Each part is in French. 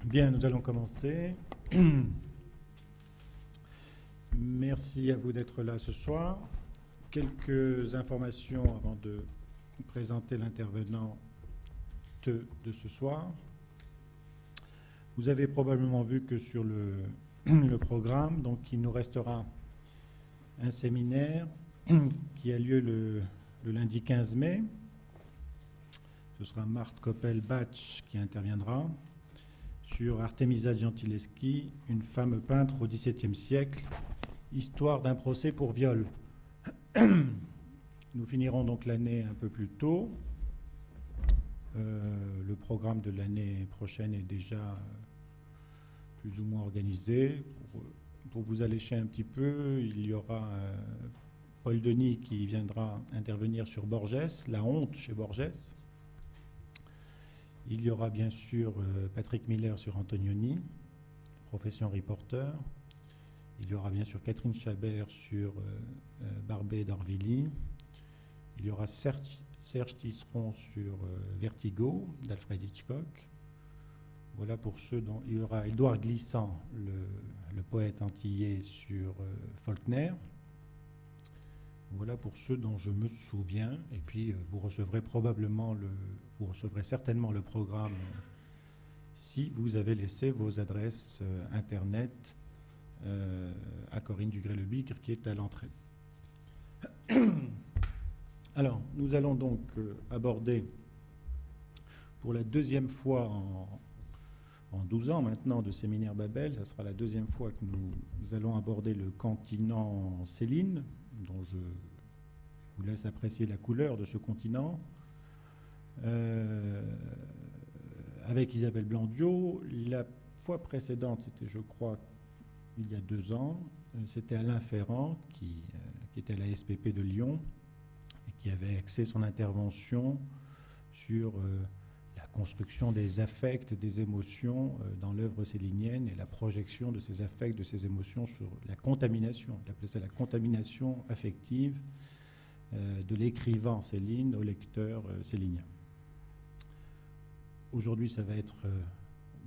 Bien, nous allons commencer. Merci à vous d'être là ce soir. Quelques informations avant de présenter l'intervenant de ce soir. Vous avez probablement vu que sur le programme, donc il nous restera un séminaire qui a lieu le lundi 15 mai. Ce sera Marthe Koppel-Bach qui interviendra sur Artemisia Gentileschi, une femme peintre au XVIIe siècle, histoire d'un procès pour viol. Nous finirons donc l'année un peu plus tôt. Le programme de l'année prochaine est déjà plus ou moins organisé. Pour vous allécher un petit peu, il y aura Paul Denis qui viendra intervenir sur Borges, la honte chez Borges. Il y aura bien sûr Patrick Miller sur Antonioni, profession reporter. Il y aura bien sûr Catherine Chabert sur Barbet d'Orvilly. Il y aura Serge Tisseron sur Vertigo d'Alfred Hitchcock. Voilà pour ceux dont il y aura Édouard Glissant, le poète antillais sur Faulkner. Voilà pour ceux dont je me souviens. Et puis vous recevrez certainement le programme si vous avez laissé vos adresses internet à Corinne Dugré-Lebigre qui est à l'entrée. Alors, nous allons donc aborder pour la deuxième fois en 12 ans maintenant de Séminaire Babel, ça sera la deuxième fois que nous allons aborder le continent Céline, dont je vous laisse apprécier la couleur de ce continent, avec Isabelle Blandiot. La fois précédente, c'était je crois il y a 2 ans, c'était Alain Ferrand qui était à la SPP de Lyon et qui avait axé son intervention sur la construction des affects, des émotions dans l'œuvre célinienne et la projection de ces affects, de ces émotions sur la contamination. Il appelait ça la contamination affective de l'écrivain Céline au lecteur célinien. Aujourd'hui, ça va être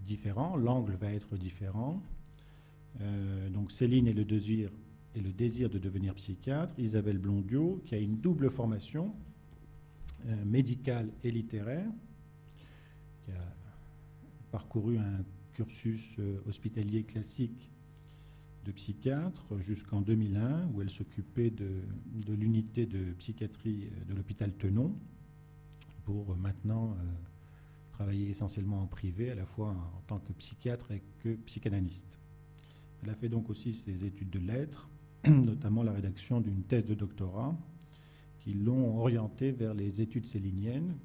différent, l'angle va être différent. Donc Céline et le désir de devenir psychiatre, Isabelle Blondiot, qui a une double formation, médicale et littéraire, qui a parcouru un cursus hospitalier classique de psychiatre jusqu'en 2001, où elle s'occupait de l'unité de psychiatrie de l'hôpital Tenon, pour maintenant travailler essentiellement en privé, à la fois en tant que psychiatre et que psychanalyste. Elle a fait donc aussi ses études de lettres, notamment la rédaction d'une thèse de doctorat, qui l'ont orientée vers les études céliniennes.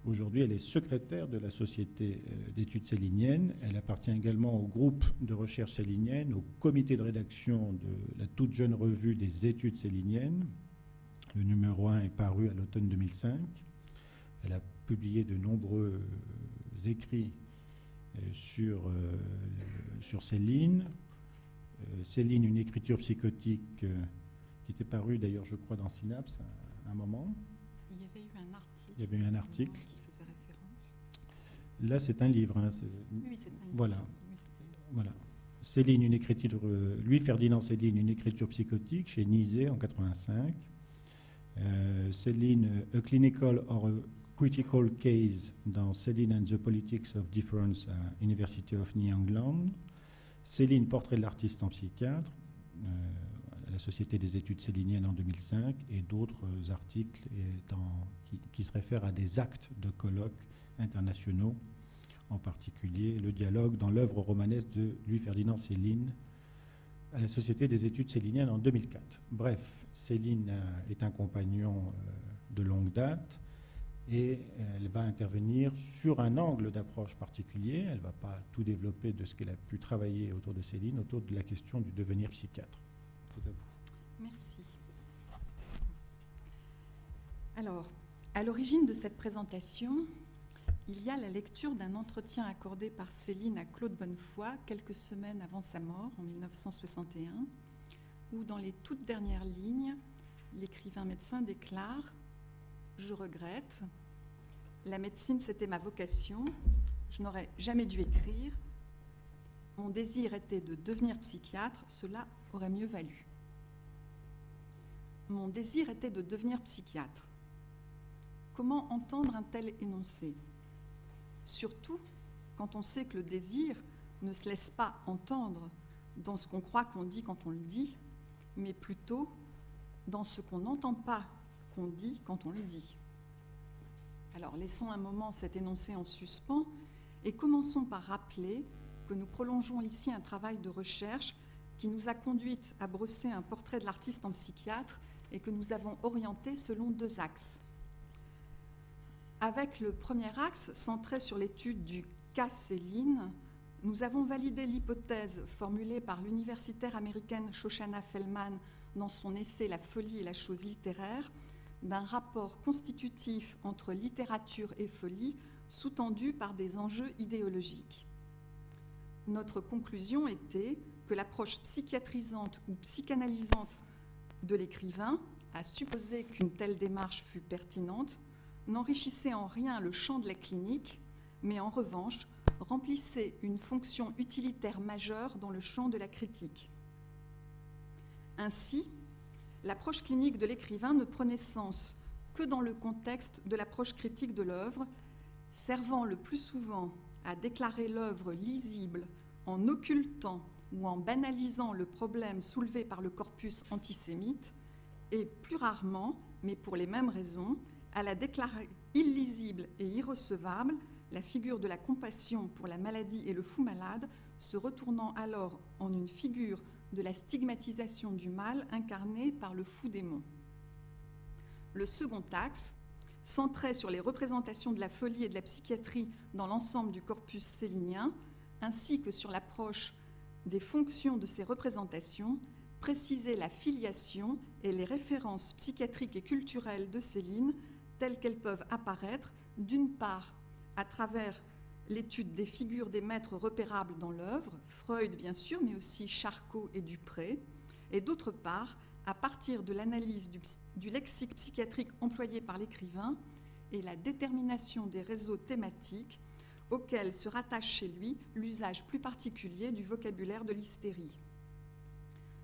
Aujourd'hui, elle est secrétaire de la Société d'études céliniennes. Elle appartient également au groupe de recherche célinienne, au comité de rédaction de la toute jeune revue des études céliniennes. Le numéro 1 est paru à l'automne 2005. Elle a publié de nombreux écrits sur Céline. Céline, une écriture psychotique qui était parue d'ailleurs, je crois, dans Synapse à un moment. Il y avait eu un article. Il y avait eu un article. Qui faisait référence. Là, c'est un livre. Hein, Oui, c'est un livre. Voilà. Oui, voilà. Céline, une écriture. Louis-Ferdinand Céline, une écriture psychotique chez Nizet en 85. Céline, A Clinical or a Critical Case dans Céline and the Politics of Difference à University of New England. Céline, portrait de l'artiste en psychiatre, à la Société des études céliniennes en 2005, et d'autres articles qui se réfèrent à des actes de colloques internationaux, en particulier le dialogue dans l'œuvre romanesque de Louis-Ferdinand Céline à la Société des études céliniennes en 2004. Bref, Céline est un compagnon de longue date, et elle va intervenir sur un angle d'approche particulier. Elle ne va pas tout développer de ce qu'elle a pu travailler autour de Céline, autour de la question du devenir psychiatre. C'est à vous. Merci. Alors, à l'origine de cette présentation, il y a la lecture d'un entretien accordé par Céline à Claude Bonnefoy quelques semaines avant sa mort, en 1961, où dans les toutes dernières lignes, l'écrivain médecin déclare « Je regrette, La médecine, c'était ma vocation. Je n'aurais jamais dû écrire. Mon désir était de devenir psychiatre. Cela aurait mieux valu. Mon désir était de devenir psychiatre. Comment entendre un tel énoncé? Surtout quand on sait que le désir ne se laisse pas entendre dans ce qu'on croit qu'on dit quand on le dit, mais plutôt dans ce qu'on n'entend pas qu'on dit quand on le dit. Alors laissons un moment cet énoncé en suspens et commençons par rappeler que nous prolongeons ici un travail de recherche qui nous a conduites à brosser un portrait de l'artiste en psychiatre et que nous avons orienté selon 2 axes. Avec le premier axe, centré sur l'étude du cas Céline, nous avons validé l'hypothèse formulée par l'universitaire américaine Shoshana Fellman dans son essai « La folie et la chose littéraire » d'un rapport constitutif entre littérature et folie sous-tendu par des enjeux idéologiques. Notre conclusion était que l'approche psychiatrisante ou psychanalysante de l'écrivain, à supposer qu'une telle démarche fût pertinente, n'enrichissait en rien le champ de la clinique, mais en revanche remplissait une fonction utilitaire majeure dans le champ de la critique. Ainsi, l'approche clinique de l'écrivain ne prenait sens que dans le contexte de l'approche critique de l'œuvre, servant le plus souvent à déclarer l'œuvre lisible en occultant ou en banalisant le problème soulevé par le corpus antisémite, et plus rarement, mais pour les mêmes raisons, à la déclarer illisible et irrecevable, la figure de la compassion pour la maladie et le fou malade, se retournant alors en une figure de la stigmatisation du mal incarné par le fou démon. Le second axe, centré sur les représentations de la folie et de la psychiatrie dans l'ensemble du corpus célinien, ainsi que sur l'approche des fonctions de ces représentations, précisait la filiation et les références psychiatriques et culturelles de Céline telles qu'elles peuvent apparaître, d'une part, à travers l'étude des figures des maîtres repérables dans l'œuvre, Freud bien sûr, mais aussi Charcot et Dupré, et d'autre part, à partir de l'analyse du lexique psychiatrique employé par l'écrivain et la détermination des réseaux thématiques auxquels se rattache chez lui l'usage plus particulier du vocabulaire de l'hystérie.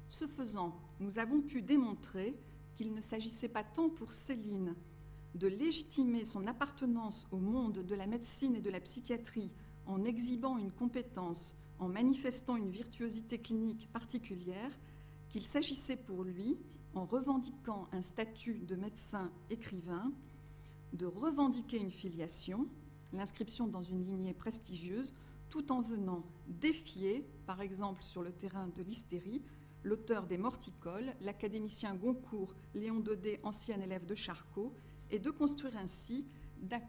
Ce faisant, nous avons pu démontrer qu'il ne s'agissait pas tant pour Céline de légitimer son appartenance au monde de la médecine et de la psychiatrie en exhibant une compétence, en manifestant une virtuosité clinique particulière, qu'il s'agissait pour lui, en revendiquant un statut de médecin-écrivain, de revendiquer une filiation, l'inscription dans une lignée prestigieuse, tout en venant défier, par exemple sur le terrain de l'hystérie, l'auteur des Morticoles, l'académicien Goncourt, Léon Daudet, ancien élève de Charcot, et de construire ainsi,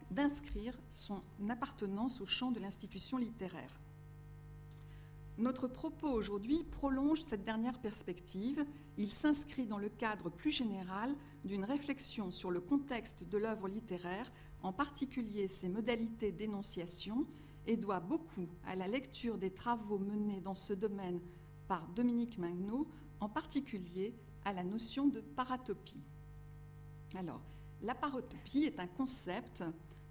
d'inscrire son appartenance au champ de l'institution littéraire. Notre propos aujourd'hui prolonge cette dernière perspective. Il s'inscrit dans le cadre plus général d'une réflexion sur le contexte de l'œuvre littéraire, en particulier ses modalités d'énonciation, et doit beaucoup à la lecture des travaux menés dans ce domaine par Dominique Mingnaud, en particulier à la notion de paratopie. Alors, la paratopie est un concept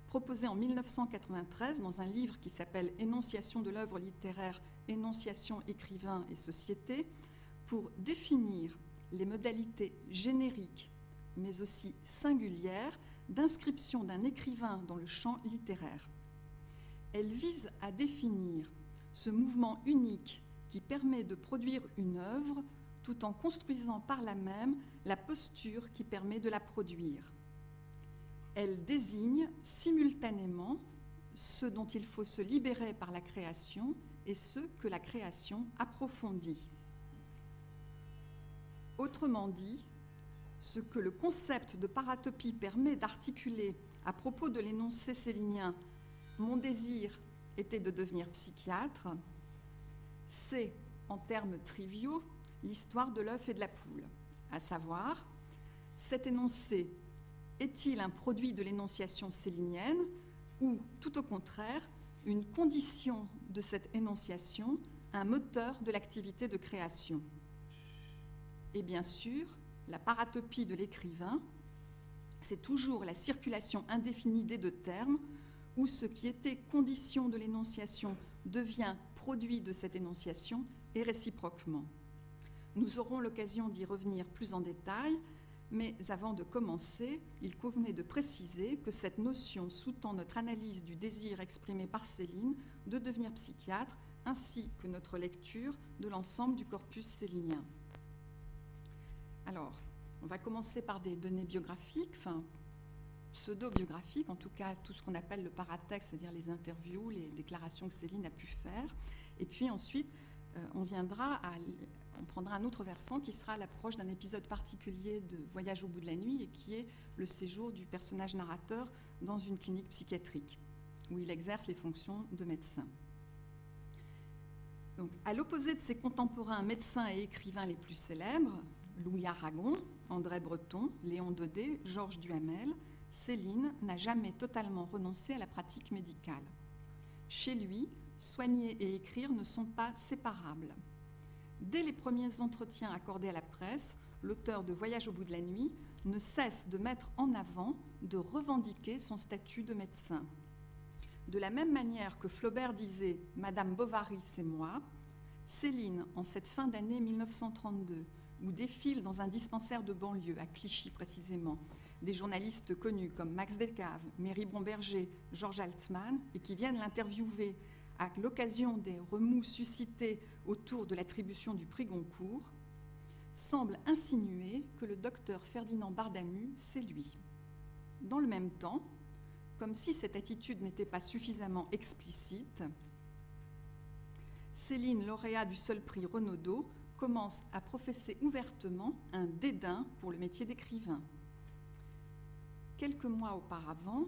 proposé en 1993 dans un livre qui s'appelle « Énonciation de l'œuvre littéraire, énonciation, écrivain et société » pour définir les modalités génériques, mais aussi singulières, d'inscription d'un écrivain dans le champ littéraire. Elle vise à définir ce mouvement unique qui permet de produire une œuvre tout en construisant par là même la posture qui permet de la produire. Elle désigne simultanément ce dont il faut se libérer par la création et ce que la création approfondit. Autrement dit, ce que le concept de paratopie permet d'articuler à propos de l'énoncé célinien « Mon désir était de devenir psychiatre », c'est, en termes triviaux, l'histoire de l'œuf et de la poule, à savoir, cet énoncé est-il un produit de l'énonciation célinienne ou, tout au contraire, une condition de cette énonciation, un moteur de l'activité de création? Et bien sûr, la paratopie de l'écrivain c'est toujours la circulation indéfinie des deux termes, où ce qui était condition de l'énonciation devient produit de cette énonciation, et réciproquement. Nous aurons l'occasion d'y revenir plus en détail, mais avant de commencer, il convenait de préciser que cette notion sous-tend notre analyse du désir exprimé par Céline de devenir psychiatre, ainsi que notre lecture de l'ensemble du corpus célinien. Alors, on va commencer par des données biographiques, enfin pseudo-biographiques, en tout cas tout ce qu'on appelle le paratexte, c'est-à-dire les interviews, les déclarations que Céline a pu faire. Et puis ensuite, on prendra un autre versant qui sera l'approche d'un épisode particulier de Voyage au bout de la nuit, et qui est le séjour du personnage narrateur dans une clinique psychiatrique, où il exerce les fonctions de médecin. Donc, à l'opposé de ses contemporains médecins et écrivains les plus célèbres, Louis Aragon, André Breton, Léon Daudet, Georges Duhamel, Céline n'a jamais totalement renoncé à la pratique médicale. Chez lui, soigner et écrire ne sont pas séparables. Dès les premiers entretiens accordés à la presse, l'auteur de Voyage au bout de la nuit ne cesse de mettre en avant, de revendiquer son statut de médecin. De la même manière que Flaubert disait « Madame Bovary, c'est moi », Céline, en cette fin d'année 1932, où défilent dans un dispensaire de banlieue, à Clichy précisément, des journalistes connus comme Max Descaves, Méry Bromberger, Georges Altman, et qui viennent l'interviewer à l'occasion des remous suscités autour de l'attribution du prix Goncourt, semble insinuer que le docteur Ferdinand Bardamu, c'est lui. Dans le même temps, comme si cette attitude n'était pas suffisamment explicite, Céline, lauréat du seul prix Renaudot, commence à professer ouvertement un dédain pour le métier d'écrivain. Quelques mois auparavant,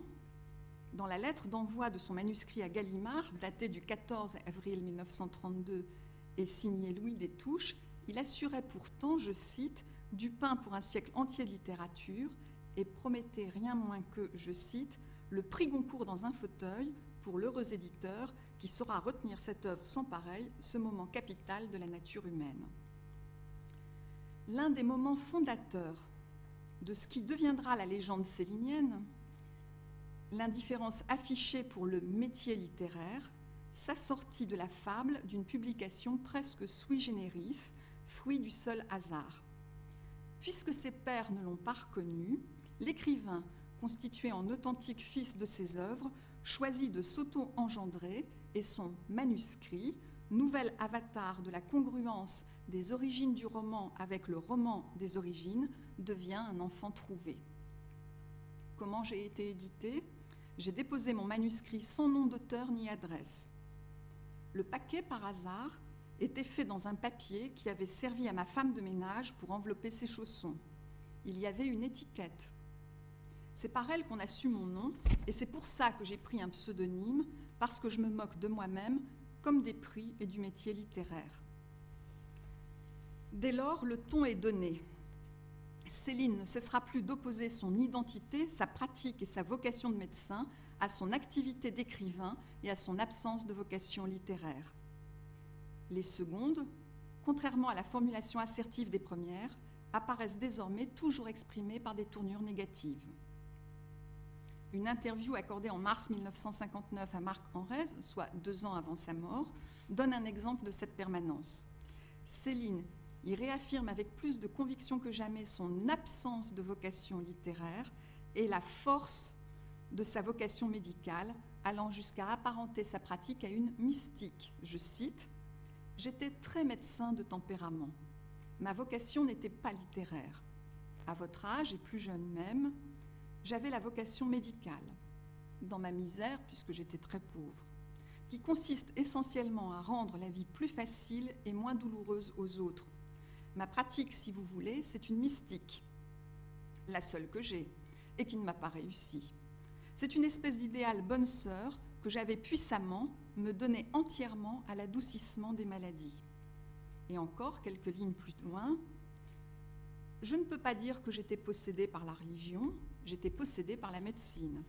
dans la lettre d'envoi de son manuscrit à Gallimard, datée du 14 avril 1932 et signée Louis Destouches, il assurait pourtant, je cite, « du pain pour un siècle entier de littérature » et promettait rien moins que, je cite, « le prix Goncourt dans un fauteuil pour l'heureux éditeur qui saura retenir cette œuvre sans pareil, ce moment capital de la nature humaine ». L'un des moments fondateurs de ce qui deviendra la légende célinienne, l'indifférence affichée pour le métier littéraire, s'assortit de la fable d'une publication presque sui generis, fruit du seul hasard. Puisque ses pairs ne l'ont pas reconnu, l'écrivain, constitué en authentique fils de ses œuvres, choisit de s'auto-engendrer et son manuscrit, nouvel avatar de la congruence des origines du roman avec le roman des origines, devient un enfant trouvé. Comment j'ai été édité ? J'ai déposé mon manuscrit sans nom d'auteur ni adresse. Le paquet, par hasard, était fait dans un papier qui avait servi à ma femme de ménage pour envelopper ses chaussons. Il y avait une étiquette. C'est par elle qu'on a su mon nom, et c'est pour ça que j'ai pris un pseudonyme, parce que je me moque de moi-même comme des prix et du métier littéraire. Dès lors, le ton est donné. Céline ne cessera plus d'opposer son identité, sa pratique et sa vocation de médecin à son activité d'écrivain et à son absence de vocation littéraire. Les secondes, contrairement à la formulation assertive des premières, apparaissent désormais toujours exprimées par des tournures négatives. Une interview accordée en mars 1959 à Marc Henrez, soit 2 ans avant sa mort, donne un exemple de cette permanence. Céline y réaffirme avec plus de conviction que jamais son absence de vocation littéraire et la force de sa vocation médicale, allant jusqu'à apparenter sa pratique à une mystique. Je cite, « J'étais très médecin de tempérament. Ma vocation n'était pas littéraire. À votre âge et plus jeune même, j'avais la vocation médicale, dans ma misère, puisque j'étais très pauvre, qui consiste essentiellement à rendre la vie plus facile et moins douloureuse aux autres. Ma pratique, si vous voulez, c'est une mystique, la seule que j'ai, et qui ne m'a pas réussi. C'est une espèce d'idéal bonne sœur que j'avais puissamment me donné entièrement à l'adoucissement des maladies. » Et encore quelques lignes plus loin, « Je ne peux pas dire que j'étais possédée par la religion, j'étais possédée par la médecine.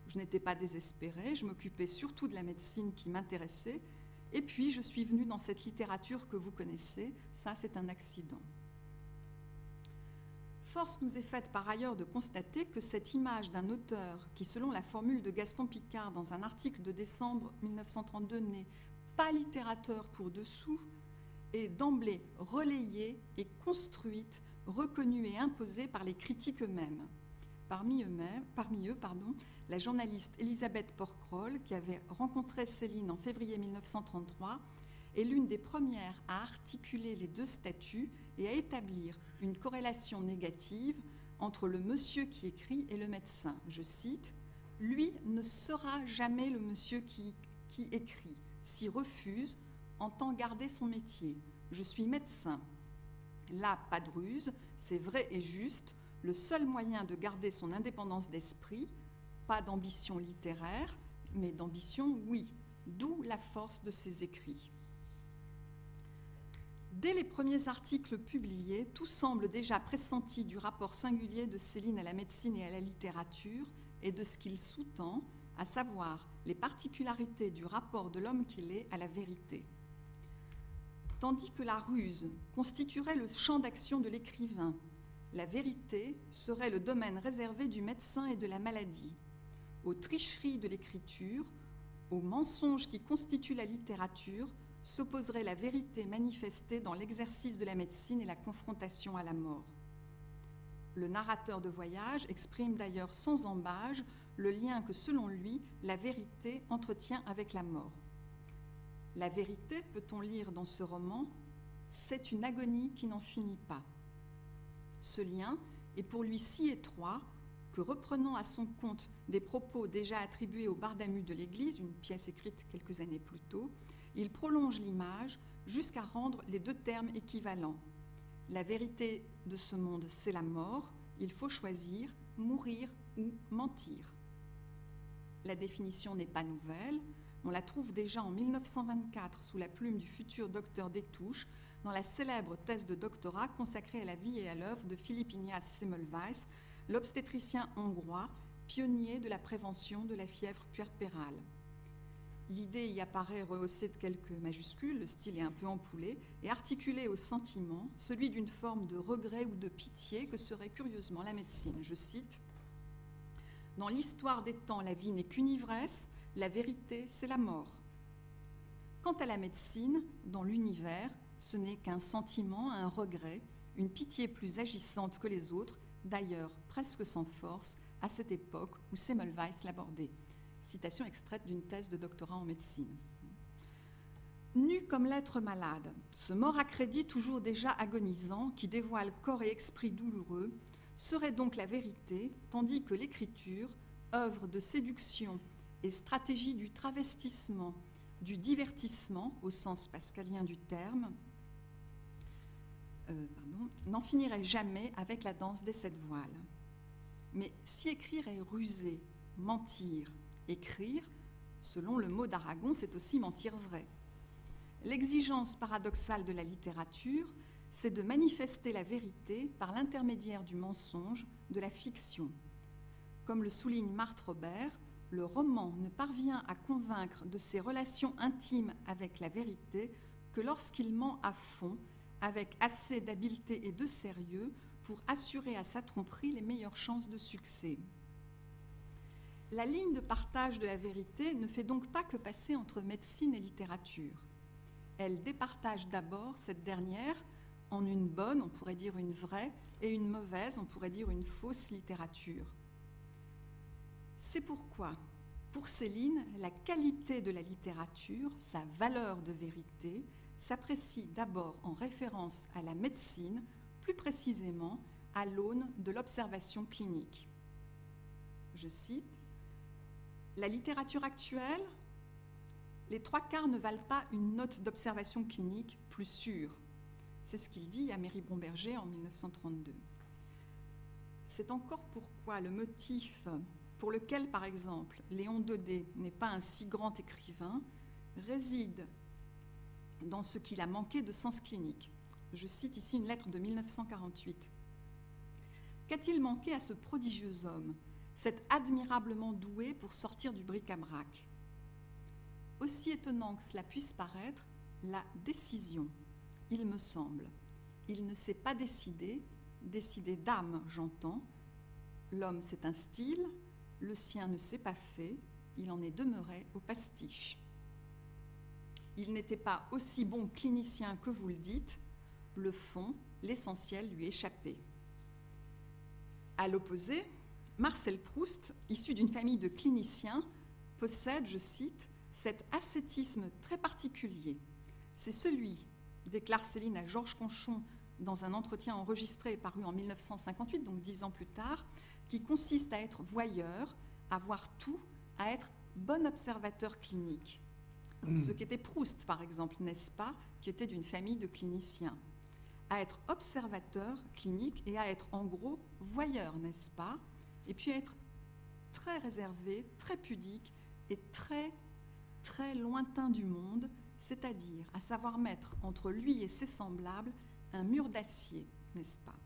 Je n'étais pas désespérée, je m'occupais surtout de la médecine qui m'intéressait, et puis je suis venue dans cette littérature que vous connaissez, ça c'est un accident. » Force nous est faite par ailleurs de constater que cette image d'un auteur qui, selon la formule de Gaston Picard dans un article de décembre 1932, n'est pas littérateur pour dessous, est d'emblée relayée et construite, reconnue et imposée par les critiques eux-mêmes. Parmi eux, la journaliste Elisabeth Porquerolles, qui avait rencontré Céline en février 1933, est l'une des premières à articuler les deux statuts et à établir une corrélation négative entre le monsieur qui écrit et le médecin. Je cite, « Lui ne sera jamais le monsieur qui écrit. S'y refuse, entend garder son métier. Je suis médecin. Là, pas de ruse, c'est vrai et juste, le seul moyen de garder son indépendance d'esprit, pas d'ambition littéraire, mais d'ambition, oui, d'où la force de ses écrits. » Dès les premiers articles publiés, tout semble déjà pressenti du rapport singulier de Céline à la médecine et à la littérature et de ce qu'il sous-tend, à savoir les particularités du rapport de l'homme qu'il est à la vérité. Tandis que la ruse constituerait le champ d'action de l'écrivain, la vérité serait le domaine réservé du médecin et de la maladie. Aux tricheries de l'écriture, aux mensonges qui constituent la littérature, s'opposerait la vérité manifestée dans l'exercice de la médecine et la confrontation à la mort. Le narrateur de voyage exprime d'ailleurs sans ambages le lien que, selon lui, la vérité entretient avec la mort. La vérité, peut-on lire dans ce roman, c'est une agonie qui n'en finit pas. Ce lien est pour lui si étroit que, reprenant à son compte des propos déjà attribués au Bardamu de l'Église, une pièce écrite quelques années plus tôt, il prolonge l'image jusqu'à rendre les deux termes équivalents. La vérité de ce monde, c'est la mort. Il faut choisir, mourir ou mentir. La définition n'est pas nouvelle. On la trouve déjà en 1924 sous la plume du futur docteur Destouches dans la célèbre thèse de doctorat consacrée à la vie et à l'œuvre de Philipp Ignaz Semmelweis, l'obstétricien hongrois, pionnier de la prévention de la fièvre puerpérale. L'idée y apparaît rehaussée de quelques majuscules, le style est un peu ampoulé, et articulée au sentiment, celui d'une forme de regret ou de pitié que serait curieusement la médecine. Je cite, « Dans l'histoire des temps, la vie n'est qu'une ivresse, la vérité, c'est la mort. Quant à la médecine, dans l'univers, ce n'est qu'un sentiment, un regret, une pitié plus agissante que les autres, d'ailleurs presque sans force, à cette époque où Semmelweis l'abordait. » Citation extraite d'une thèse de doctorat en médecine. Nu comme l'être malade, ce mort à crédit toujours déjà agonisant, qui dévoile corps et esprit douloureux, serait donc la vérité, tandis que l'écriture, œuvre de séduction et stratégie du travestissement, du divertissement, au sens pascalien du terme, n'en finirait jamais avec la danse des sept voiles. Mais si écrire est ruser, mentir, écrire, selon le mot d'Aragon, c'est aussi mentir vrai. L'exigence paradoxale de la littérature, c'est de manifester la vérité par l'intermédiaire du mensonge, de la fiction. Comme le souligne Marthe Robert, le roman ne parvient à convaincre de ses relations intimes avec la vérité que lorsqu'il ment à fond, avec assez d'habileté et de sérieux pour assurer à sa tromperie les meilleures chances de succès. La ligne de partage de la vérité ne fait donc pas que passer entre médecine et littérature. Elle départage d'abord cette dernière en une bonne, on pourrait dire une vraie, et une mauvaise, on pourrait dire une fausse littérature. C'est pourquoi, pour Céline, la qualité de la littérature, sa valeur de vérité, s'apprécie d'abord en référence à la médecine, plus précisément à l'aune de l'observation clinique. Je cite, « La littérature actuelle, les 3/4 ne valent pas une note d'observation clinique plus sûre. » C'est ce qu'il dit à Méry Bromberger en 1932. C'est encore pourquoi le motif pour lequel, par exemple, Léon Daudet n'est pas un si grand écrivain réside dans ce qu'il a manqué de sens clinique. Je cite ici une lettre de 1948. « Qu'a-t-il manqué à ce prodigieux homme, cet admirablement doué pour sortir du bric-à-brac ? Aussi étonnant que cela puisse paraître, la décision, il me semble. Il ne s'est pas décidé, décidé d'âme, j'entends. L'homme, c'est un style, le sien ne s'est pas fait, il en est demeuré au pastiche. Il n'était pas aussi bon clinicien que vous le dites, le fond, l'essentiel lui échappait. À l'opposé, Marcel Proust, issu d'une famille de cliniciens, possède, je cite, cet ascétisme très particulier. C'est celui, déclare Céline à Georges Conchon dans un entretien enregistré et paru en 1958, donc 10 ans plus tard, qui consiste à être voyeur, à voir tout, à être bon observateur clinique. Ce qu'était Proust, par exemple, n'est-ce pas, qui était d'une famille de cliniciens. À être observateur clinique et à être, en gros, voyeur, n'est-ce pas, et puis à être très réservé, très pudique et très, très lointain du monde, c'est-à-dire à savoir mettre entre lui et ses semblables un mur d'acier, n'est-ce pas?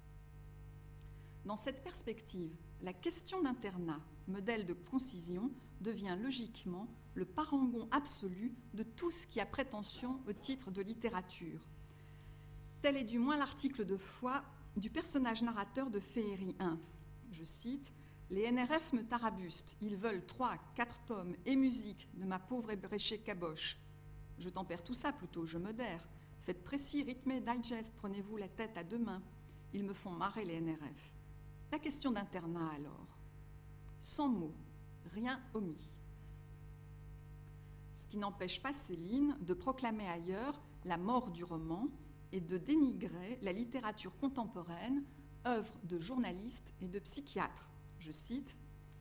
Dans cette perspective, la question d'internat, modèle de concision, devient logiquement le parangon absolu de tout ce qui a prétention au titre de littérature. Tel est du moins l'article de foi du personnage narrateur de Féerie 1. Je cite, « Les NRF me tarabustent, ils veulent 3, 4 tomes et musique de ma pauvre ébréchée caboche. Je tempère tout ça plutôt, je modère. Faites précis, rythmé, digest, prenez-vous la tête à deux mains. Ils me font marrer les NRF. La question d'internat alors. Sans mots, rien omis. Ce qui n'empêche pas Céline de proclamer ailleurs la mort du roman et de dénigrer la littérature contemporaine, œuvre de journalistes et de psychiatres. Je cite,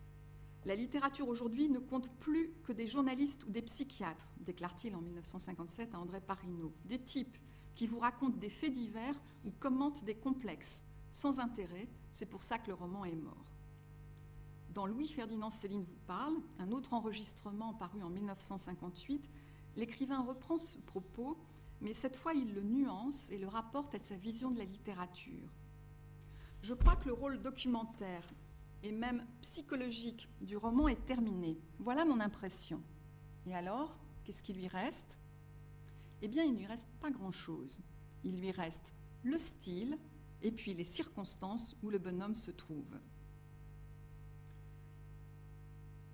« La littérature aujourd'hui ne compte plus que des journalistes ou des psychiatres, déclare-t-il en 1957 à André Parinaud, des types qui vous racontent des faits divers ou commentent des complexes, sans intérêt, c'est pour ça que le roman est mort. » Dans Louis-Ferdinand Céline vous parle, un autre enregistrement paru en 1958, l'écrivain reprend ce propos, mais cette fois il le nuance et le rapporte à sa vision de la littérature. Je crois que le rôle documentaire et même psychologique du roman est terminé. Voilà mon impression. Et alors, qu'est-ce qui lui reste? Eh bien, il ne lui reste pas grand-chose. Il lui reste le style et puis les circonstances où le bonhomme se trouve.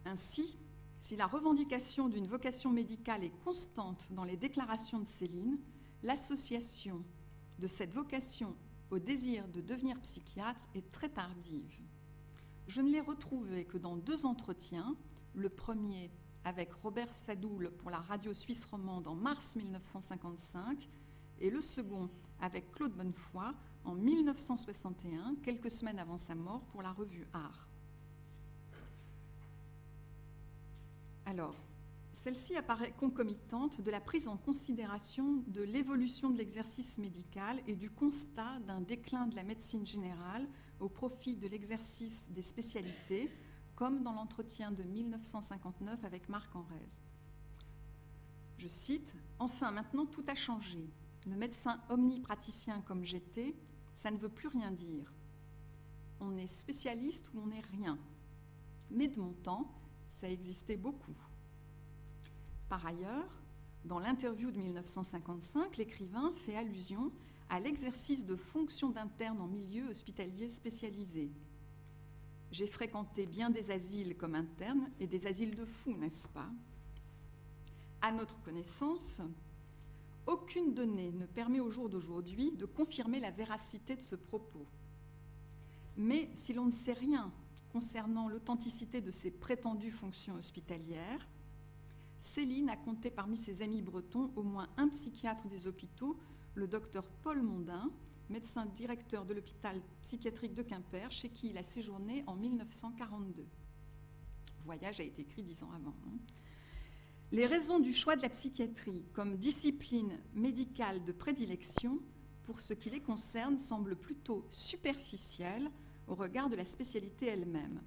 Ainsi, si la revendication d'une vocation médicale est constante dans les déclarations de Céline, l'association de cette vocation au désir de devenir psychiatre est très tardive. Je ne l'ai retrouvé que dans 2 entretiens, le premier avec Robert Sadoul pour la radio suisse romande en mars 1955 et le second avec Claude Bonnefoy en 1961, quelques semaines avant sa mort, pour la revue Art. Alors, celle-ci apparaît concomitante de la prise en considération de l'évolution de l'exercice médical et du constat d'un déclin de la médecine générale au profit de l'exercice des spécialités, comme dans l'entretien de 1959 avec Marc Henrez. Je cite, « Enfin, maintenant, tout a changé. Le médecin omnipraticien comme j'étais, ça ne veut plus rien dire. On est spécialiste ou on n'est rien. Mais de mon temps, ça existait beaucoup. » Par ailleurs, dans l'interview de 1955, l'écrivain fait allusion à l'exercice de fonctions d'interne en milieu hospitalier spécialisé. « J'ai fréquenté bien des asiles comme interne et des asiles de fous, n'est-ce pas ? À notre connaissance, aucune donnée ne permet au jour d'aujourd'hui de confirmer la véracité de ce propos. Mais si l'on ne sait rien concernant l'authenticité de ces prétendues fonctions hospitalières, Céline a compté parmi ses amis bretons au moins un psychiatre des hôpitaux, le docteur Paul Mondin, médecin directeur de l'hôpital psychiatrique de Quimper, chez qui il a séjourné en 1942. Le voyage a été écrit 10 ans avant. Les raisons du choix de la psychiatrie comme discipline médicale de prédilection, pour ce qui les concerne, semblent plutôt superficielles au regard de la spécialité elle-même.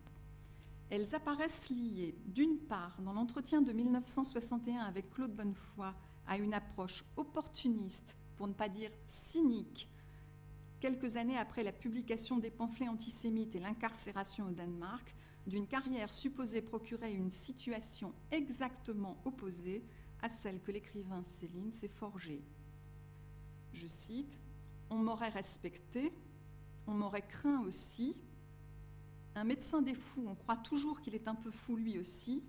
Elles apparaissent liées, d'une part, dans l'entretien de 1961 avec Claude Bonnefoy, à une approche opportuniste, pour ne pas dire cynique, quelques années après la publication des pamphlets antisémites et l'incarcération au Danemark, d'une carrière supposée procurer une situation exactement opposée à celle que l'écrivain Céline s'est forgée. Je cite, « On m'aurait respecté, On m'aurait craint aussi. Un médecin des fous, on croit toujours qu'il est un peu fou lui aussi.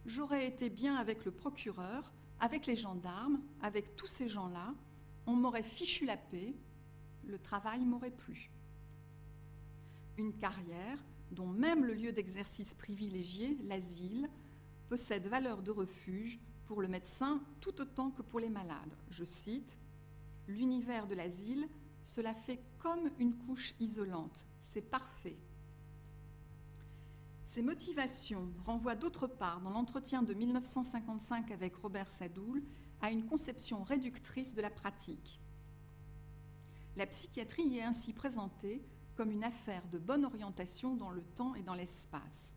J'aurais été bien avec le procureur, avec les gendarmes, avec tous ces gens-là. On m'aurait fichu la paix, le travail m'aurait plu. Une carrière dont même le lieu d'exercice privilégié, l'asile, possède valeur de refuge pour le médecin tout autant que pour les malades. Je cite, « L'univers de l'asile, cela fait comme une couche isolante. C'est parfait. » Ces motivations renvoient d'autre part, dans l'entretien de 1955 avec Robert Sadoul, à une conception réductrice de la pratique. La psychiatrie y est ainsi présentée comme une affaire de bonne orientation dans le temps et dans l'espace.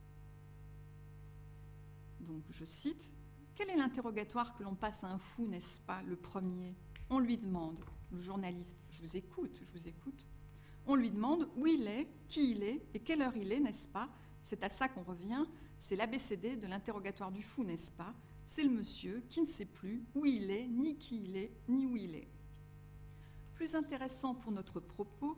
Donc, je cite, « Quel est l'interrogatoire que l'on passe à un fou, n'est-ce pas, le premier ? On lui demande, le journaliste, je vous écoute. On lui demande où il est, qui il est et quelle heure il est, n'est-ce pas ? C'est à ça qu'on revient, c'est l'ABCD de l'interrogatoire du fou, n'est-ce pas ? C'est le monsieur qui ne sait plus où il est, ni qui il est, ni où il est. » Plus intéressant pour notre propos,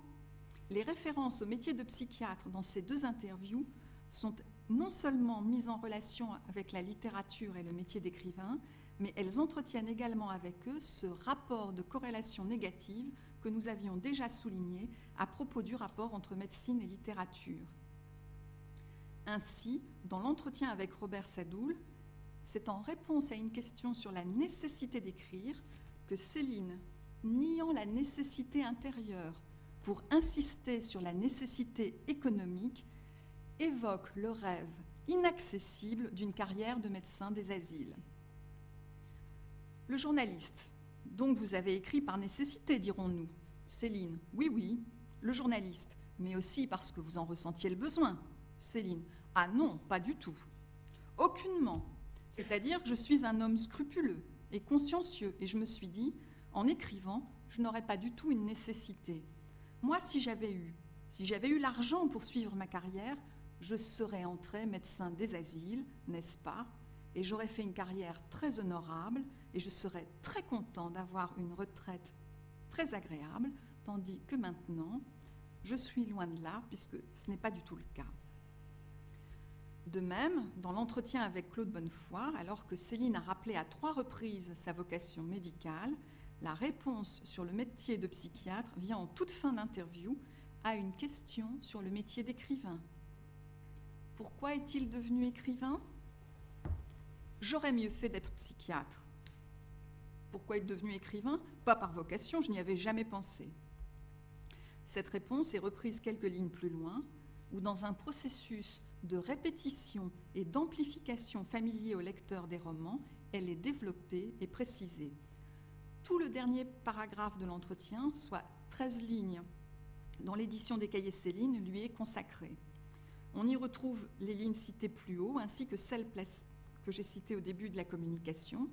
les références au métier de psychiatre dans ces deux interviews sont non seulement mises en relation avec la littérature et le métier d'écrivain, mais elles entretiennent également avec eux ce rapport de corrélation négative que nous avions déjà souligné à propos du rapport entre médecine et littérature. Ainsi, dans l'entretien avec Robert Sadoul, c'est en réponse à une question sur la nécessité d'écrire que Céline, niant la nécessité intérieure pour insister sur la nécessité économique, évoque le rêve inaccessible d'une carrière de médecin des asiles. Le journaliste, donc vous avez écrit par nécessité, dirons-nous. Céline, oui, le journaliste, mais aussi parce que vous en ressentiez le besoin. Céline, ah non, pas du tout. Aucunement. C'est-à-dire que je suis un homme scrupuleux et consciencieux, et je me suis dit, en écrivant, je n'aurais pas du tout une nécessité. Moi, si j'avais eu l'argent pour suivre ma carrière, je serais entré médecin des asiles, n'est-ce pas ? Et j'aurais fait une carrière très honorable et je serais très content d'avoir une retraite très agréable, tandis que maintenant, je suis loin de là, puisque ce n'est pas du tout le cas. De même, dans l'entretien avec Claude Bonnefoy, alors que Céline a rappelé à 3 reprises sa vocation médicale, la réponse sur le métier de psychiatre vient en toute fin d'interview à une question sur le métier d'écrivain. Pourquoi est-il devenu écrivain ? J'aurais mieux fait d'être psychiatre. Pourquoi être devenu écrivain ? Pas par vocation, je n'y avais jamais pensé. Cette réponse est reprise quelques lignes plus loin, où dans un processus de répétition et d'amplification familier au lecteur des romans, elle est développée et précisée. Tout le dernier paragraphe de l'entretien, soit 13 lignes, dans l'édition des Cahiers Céline, lui est consacré. On y retrouve les lignes citées plus haut, ainsi que celles que j'ai citées au début de la communication.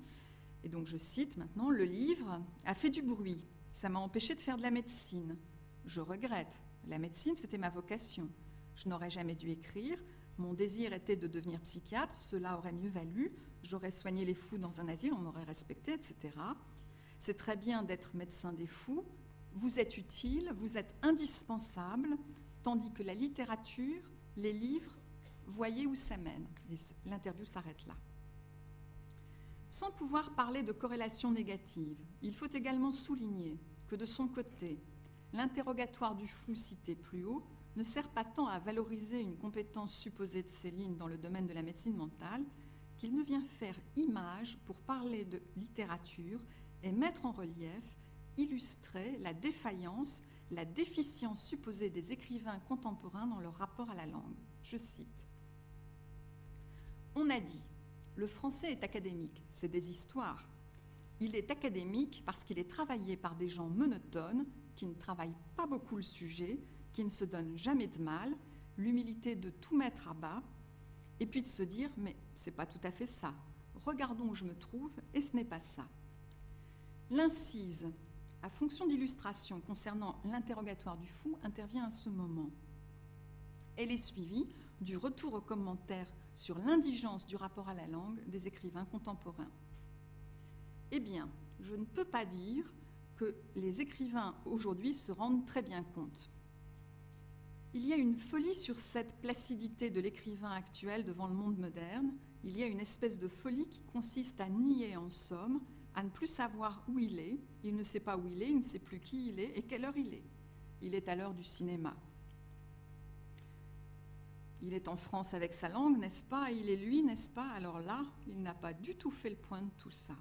Et donc je cite maintenant, « Le livre a fait du bruit, ça m'a empêché de faire de la médecine. Je regrette, la médecine c'était ma vocation. Je n'aurais jamais dû écrire, mon désir était de devenir psychiatre, cela aurait mieux valu, j'aurais soigné les fous dans un asile, on m'aurait respecté, etc. C'est très bien d'être médecin des fous, vous êtes utile, vous êtes indispensable, tandis que la littérature, les livres, voyez où ça mène. » Et l'interview s'arrête là. Sans pouvoir parler de corrélation négative, il faut également souligner que de son côté, l'interrogatoire du fou cité plus haut ne sert pas tant à valoriser une compétence supposée de Céline dans le domaine de la médecine mentale qu'il ne vient faire image pour parler de littérature et mettre en relief, illustrer la défaillance, la déficience supposée des écrivains contemporains dans leur rapport à la langue. Je cite. « On a dit, le français est académique, c'est des histoires. Il est académique parce qu'il est travaillé par des gens monotones qui ne travaillent pas beaucoup le sujet, qui ne se donnent jamais de mal, l'humilité de tout mettre à bas, et puis de se dire « mais c'est pas tout à fait ça, regardons où je me trouve et ce n'est pas ça ». L'incise, à fonction d'illustration concernant l'interrogatoire du fou, intervient à ce moment. Elle est suivie du retour aux commentaires sur l'indigence du rapport à la langue des écrivains contemporains. Eh bien, je ne peux pas dire que les écrivains aujourd'hui se rendent très bien compte. Il y a une folie sur cette placidité de l'écrivain actuel devant le monde moderne. Il y a une espèce de folie qui consiste à nier en somme, à ne plus savoir où il est. Il ne sait pas où il est, il ne sait plus qui il est et quelle heure il est. Il est à l'heure du cinéma. Il est en France avec sa langue, n'est-ce pas? Il est lui, n'est-ce pas? Alors là, il n'a pas du tout fait le point de tout ça.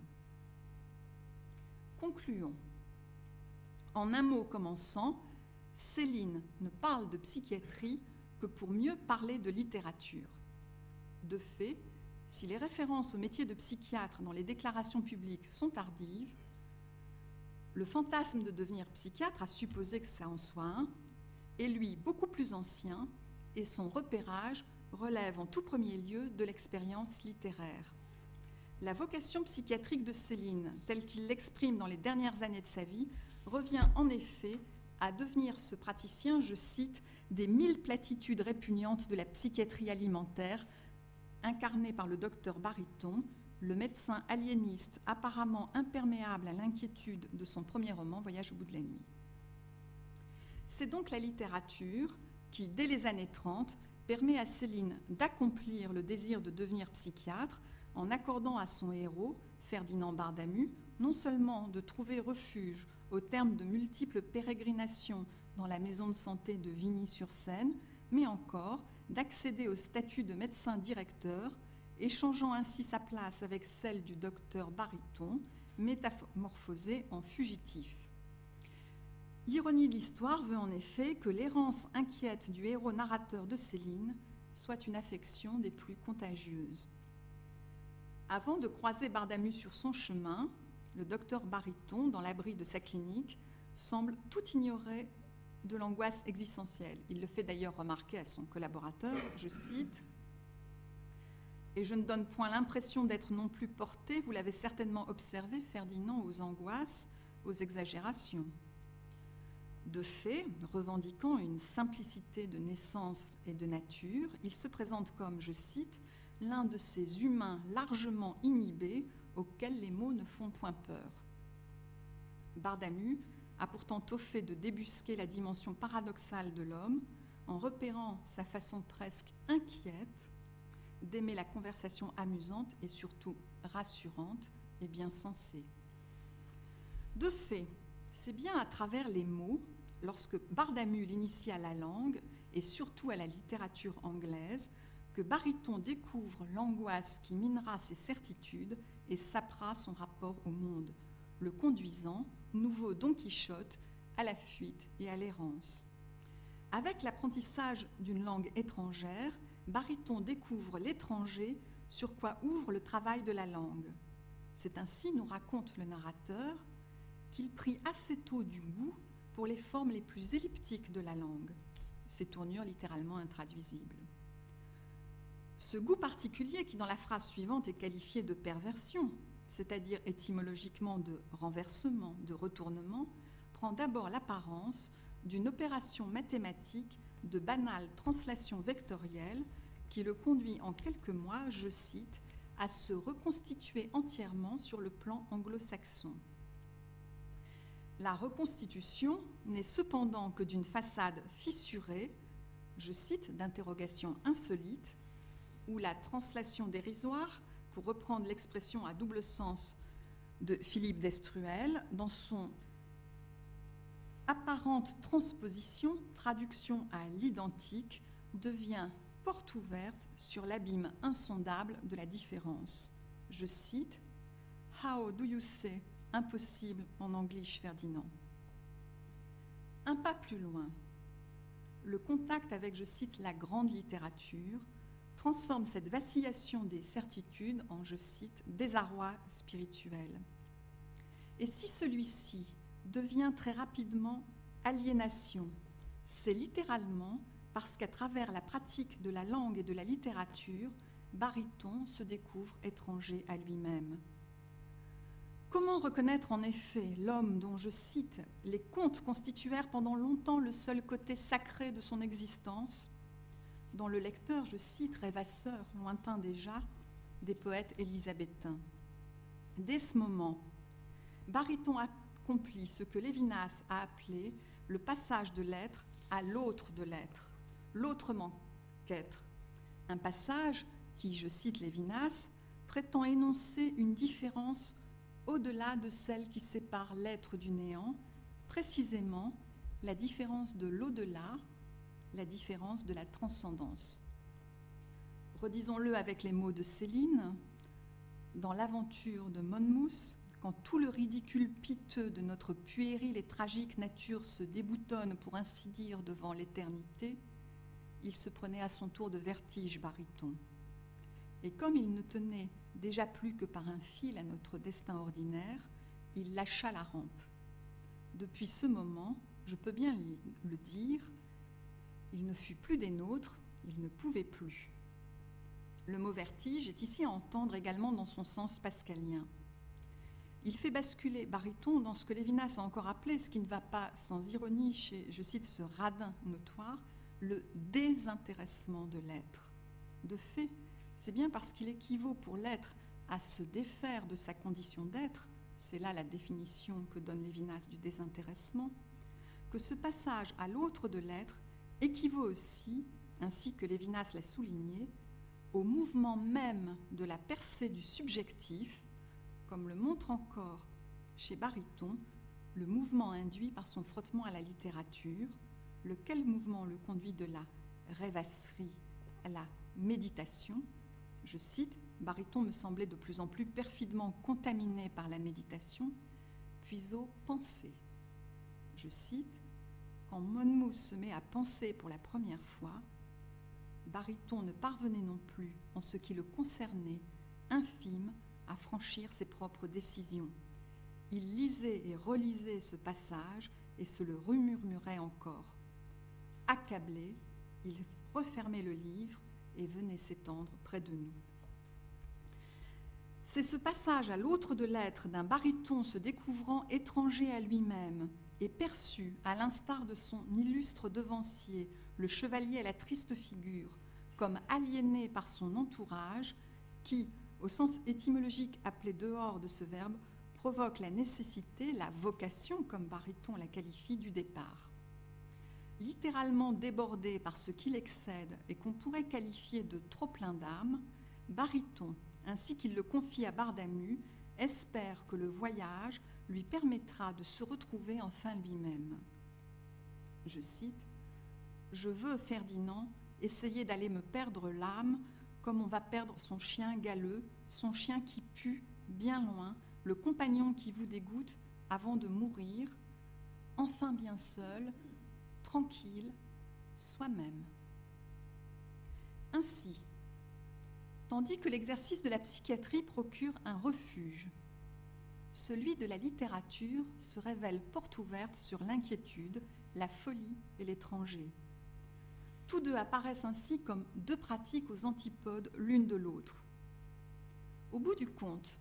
Concluons. En un mot commençant, Céline ne parle de psychiatrie que pour mieux parler de littérature. De fait, si les références au métier de psychiatre dans les déclarations publiques sont tardives, le fantasme de devenir psychiatre, à supposer que ça en soit un, est lui beaucoup plus ancien et son repérage relève en tout premier lieu de l'expérience littéraire. La vocation psychiatrique de Céline, telle qu'il l'exprime dans les dernières années de sa vie, revient en effet à devenir ce praticien, je cite, des 1000 platitudes répugnantes de la psychiatrie alimentaire, incarné par le docteur Bariton, le médecin aliéniste apparemment imperméable à l'inquiétude de son premier roman, Voyage au bout de la nuit. C'est donc la littérature qui, dès les années 30, permet à Céline d'accomplir le désir de devenir psychiatre en accordant à son héros, Ferdinand Bardamu, non seulement de trouver refuge au terme de multiples pérégrinations dans la maison de santé de Vigny-sur-Seine, mais encore d'accéder au statut de médecin directeur, échangeant ainsi sa place avec celle du docteur Bariton, métamorphosé en fugitif. L'ironie de l'histoire veut en effet que l'errance inquiète du héros narrateur de Céline soit une affection des plus contagieuses. Avant de croiser Bardamu sur son chemin, le docteur Bariton, dans l'abri de sa clinique, semble tout ignorer de l'angoisse existentielle. Il le fait d'ailleurs remarquer à son collaborateur, je cite, « Et je ne donne point l'impression d'être non plus porté, vous l'avez certainement observé, Ferdinand, aux angoisses, aux exagérations. » De fait, revendiquant une simplicité de naissance et de nature, il se présente comme, je cite, « l'un de ces humains largement inhibés auxquels les mots ne font point peur. » Bardamu a pourtant tôt fait de débusquer la dimension paradoxale de l'homme en repérant sa façon presque inquiète d'aimer la conversation amusante et surtout rassurante et bien sensée. De fait, c'est bien à travers les mots, lorsque Bardamu l'initie à la langue et surtout à la littérature anglaise, que Bariton découvre l'angoisse qui minera ses certitudes et sapera son rapport au monde, le conduisant, nouveau Don Quichotte, à la fuite et à l'errance. Avec l'apprentissage d'une langue étrangère, Bariton découvre l'étranger sur quoi ouvre le travail de la langue. C'est ainsi, nous raconte le narrateur, qu'il prit assez tôt du goût pour les formes les plus elliptiques de la langue, ces tournures littéralement intraduisibles. Ce goût particulier qui, dans la phrase suivante, est qualifié de perversion, c'est-à-dire étymologiquement de renversement, de retournement, prend d'abord l'apparence d'une opération mathématique de banale translation vectorielle qui le conduit en quelques mois, je cite, à se reconstituer entièrement sur le plan anglo-saxon. La reconstitution n'est cependant que d'une façade fissurée, je cite, d'interrogations insolites, où la translation dérisoire, pour reprendre l'expression à double sens de Philippe d'Estruel, dans son apparente transposition, traduction à l'identique, devient porte ouverte sur l'abîme insondable de la différence. Je cite, « How do you say impossible en English, Ferdinand ?» Un pas plus loin, le contact avec, je cite, la grande littérature transforme cette vacillation des certitudes en, je cite, désarroi spirituel. Et si celui-ci devient très rapidement aliénation, c'est littéralement parce qu'à travers la pratique de la langue et de la littérature, Bariton se découvre étranger à lui-même. Comment reconnaître en effet l'homme dont, je cite, les contes constituèrent pendant longtemps le seul côté sacré de son existence, dont le lecteur, je cite, rêvasseur, lointain déjà, des poètes élisabéthains. Dès ce moment, Bariton accomplit ce que Lévinas a appelé le passage de l'être à l'autre de l'être. l'autrement qu'être. Un passage qui, je cite Lévinas, prétend énoncer une différence au-delà de celle qui sépare l'être du néant, précisément la différence de l'au-delà, la différence de la transcendance. Redisons-le avec les mots de Céline, dans l'aventure de Monmouth, quand tout le ridicule piteux de notre puérile et tragique nature se déboutonne, pour ainsi dire, devant l'éternité, il se prenait à son tour de vertige baryton. Et comme il ne tenait déjà plus que par un fil à notre destin ordinaire, il lâcha la rampe. Depuis ce moment, je peux bien le dire, il ne fut plus des nôtres, il ne pouvait plus. Le mot vertige est ici à entendre également dans son sens pascalien. Il fait basculer baryton dans ce que Lévinas a encore appelé, ce qui ne va pas sans ironie chez, je cite, ce radin notoire, le désintéressement de l'être. De fait, c'est bien parce qu'il équivaut pour l'être à se défaire de sa condition d'être, c'est là la définition que donne Lévinas du désintéressement, que ce passage à l'autre de l'être équivaut aussi, ainsi que Lévinas l'a souligné, au mouvement même de la percée du subjectif, comme le montre encore chez Baryton le mouvement induit par son frottement à la littérature, lequel mouvement le conduit de la rêvasserie à la méditation. Je cite, Baryton me semblait de plus en plus perfidement contaminé par la méditation, puis aux pensées. Je cite, quand Monmouth se met à penser pour la première fois, Baryton ne parvenait non plus, en ce qui le concernait, infime, à franchir ses propres décisions. Il lisait et relisait ce passage et se le remurmurait encore. Accablé, il refermait le livre et venait s'étendre près de nous. C'est ce passage à l'autre de l'être d'un baryton se découvrant étranger à lui-même et perçu, à l'instar de son illustre devancier, le chevalier à la triste figure, comme aliéné par son entourage, qui, au sens étymologique appelé dehors de ce verbe, provoque la nécessité, la vocation, comme Baryton la qualifie, du départ. Littéralement débordé par ce qu'il excède et qu'on pourrait qualifier de trop plein d'âme, Baryton, ainsi qu'il le confie à Bardamu, espère que le voyage lui permettra de se retrouver enfin lui-même. Je cite, « Je veux, Ferdinand, essayer d'aller me perdre l'âme comme on va perdre son chien galeux, son chien qui pue bien loin, le compagnon qui vous dégoûte avant de mourir, enfin bien seul, tranquille, soi-même. » Ainsi, tandis que l'exercice de la psychiatrie procure un refuge, celui de la littérature se révèle porte ouverte sur l'inquiétude, la folie et l'étranger. Tous deux apparaissent ainsi comme deux pratiques aux antipodes l'une de l'autre. Au bout du compte,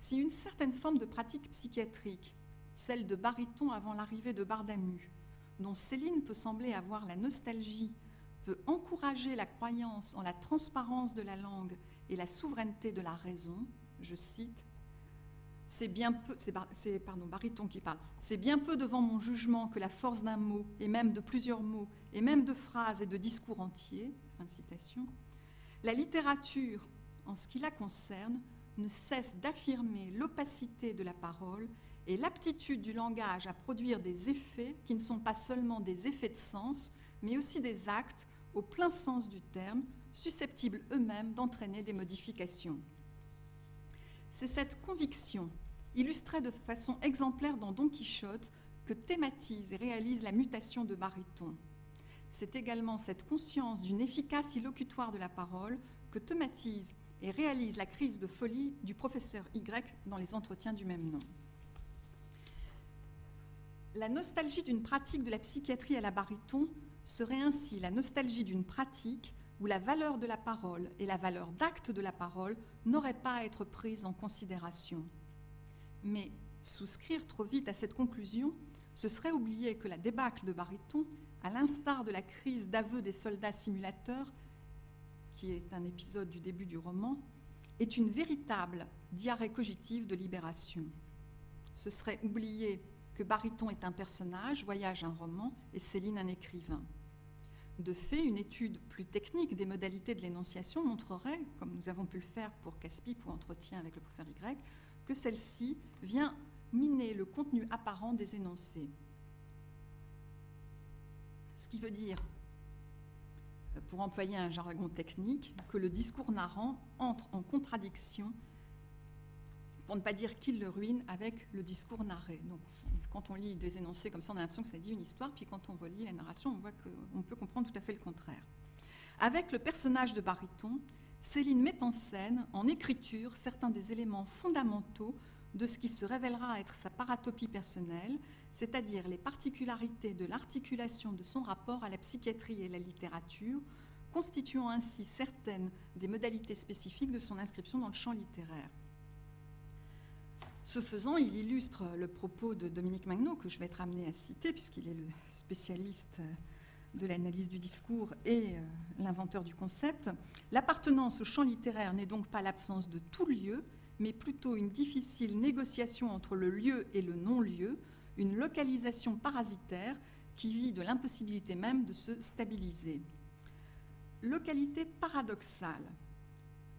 si une certaine forme de pratique psychiatrique, celle de Baryton avant l'arrivée de Bardamu, dont Céline peut sembler avoir la nostalgie, peut encourager la croyance en la transparence de la langue et la souveraineté de la raison, je cite, c'est Baryton qui parle, c'est bien peu devant mon jugement que la force d'un mot, et même de plusieurs mots, et même de phrases et de discours entiers, fin de citation, la littérature, en ce qui la concerne, ne cesse d'affirmer l'opacité de la parole et l'aptitude du langage à produire des effets qui ne sont pas seulement des effets de sens, mais aussi des actes, au plein sens du terme, susceptibles eux-mêmes d'entraîner des modifications. C'est cette conviction, illustrée de façon exemplaire dans Don Quichotte, que thématise et réalise la mutation de Baryton. C'est également cette conscience d'une efficace illocutoire de la parole que thématise et réalise la crise de folie du professeur Y dans les entretiens du même nom. La nostalgie d'une pratique de la psychiatrie à la Baryton serait ainsi la nostalgie d'une pratique où la valeur de la parole et la valeur d'acte de la parole n'auraient pas à être prises en considération. Mais souscrire trop vite à cette conclusion, ce serait oublier que la débâcle de Baryton, à l'instar de la crise d'aveu des soldats simulateurs, qui est un épisode du début du roman, est une véritable diarrhée cogitive de libération. Ce serait oublier que Baryton est un personnage, Voyage un roman, et Céline un écrivain. De fait, une étude plus technique des modalités de l'énonciation montrerait, comme nous avons pu le faire pour Casse-Pipe ou Entretien avec le professeur Y, que celle-ci vient miner le contenu apparent des énoncés. Ce qui veut dire, pour employer un jargon technique, que le discours narrant entre en contradiction, pour ne pas dire qu'il le ruine, avec le discours narré. Donc, quand on lit des énoncés comme ça, on a l'impression que ça dit une histoire, puis quand on relit la narration, on voit qu'on peut comprendre tout à fait le contraire. Avec le personnage de baryton, Céline met en scène, en écriture, certains des éléments fondamentaux de ce qui se révélera être sa paratopie personnelle, c'est-à-dire les particularités de l'articulation de son rapport à la psychiatrie et la littérature, constituant ainsi certaines des modalités spécifiques de son inscription dans le champ littéraire. Ce faisant, il illustre le propos de Dominique Magnaud, que je vais être amenée à citer, puisqu'il est le spécialiste de l'analyse du discours et l'inventeur du concept. L'appartenance au champ littéraire n'est donc pas l'absence de tout lieu, mais plutôt une difficile négociation entre le lieu et le non-lieu, une localisation parasitaire qui vit de l'impossibilité même de se stabiliser. Localité paradoxale.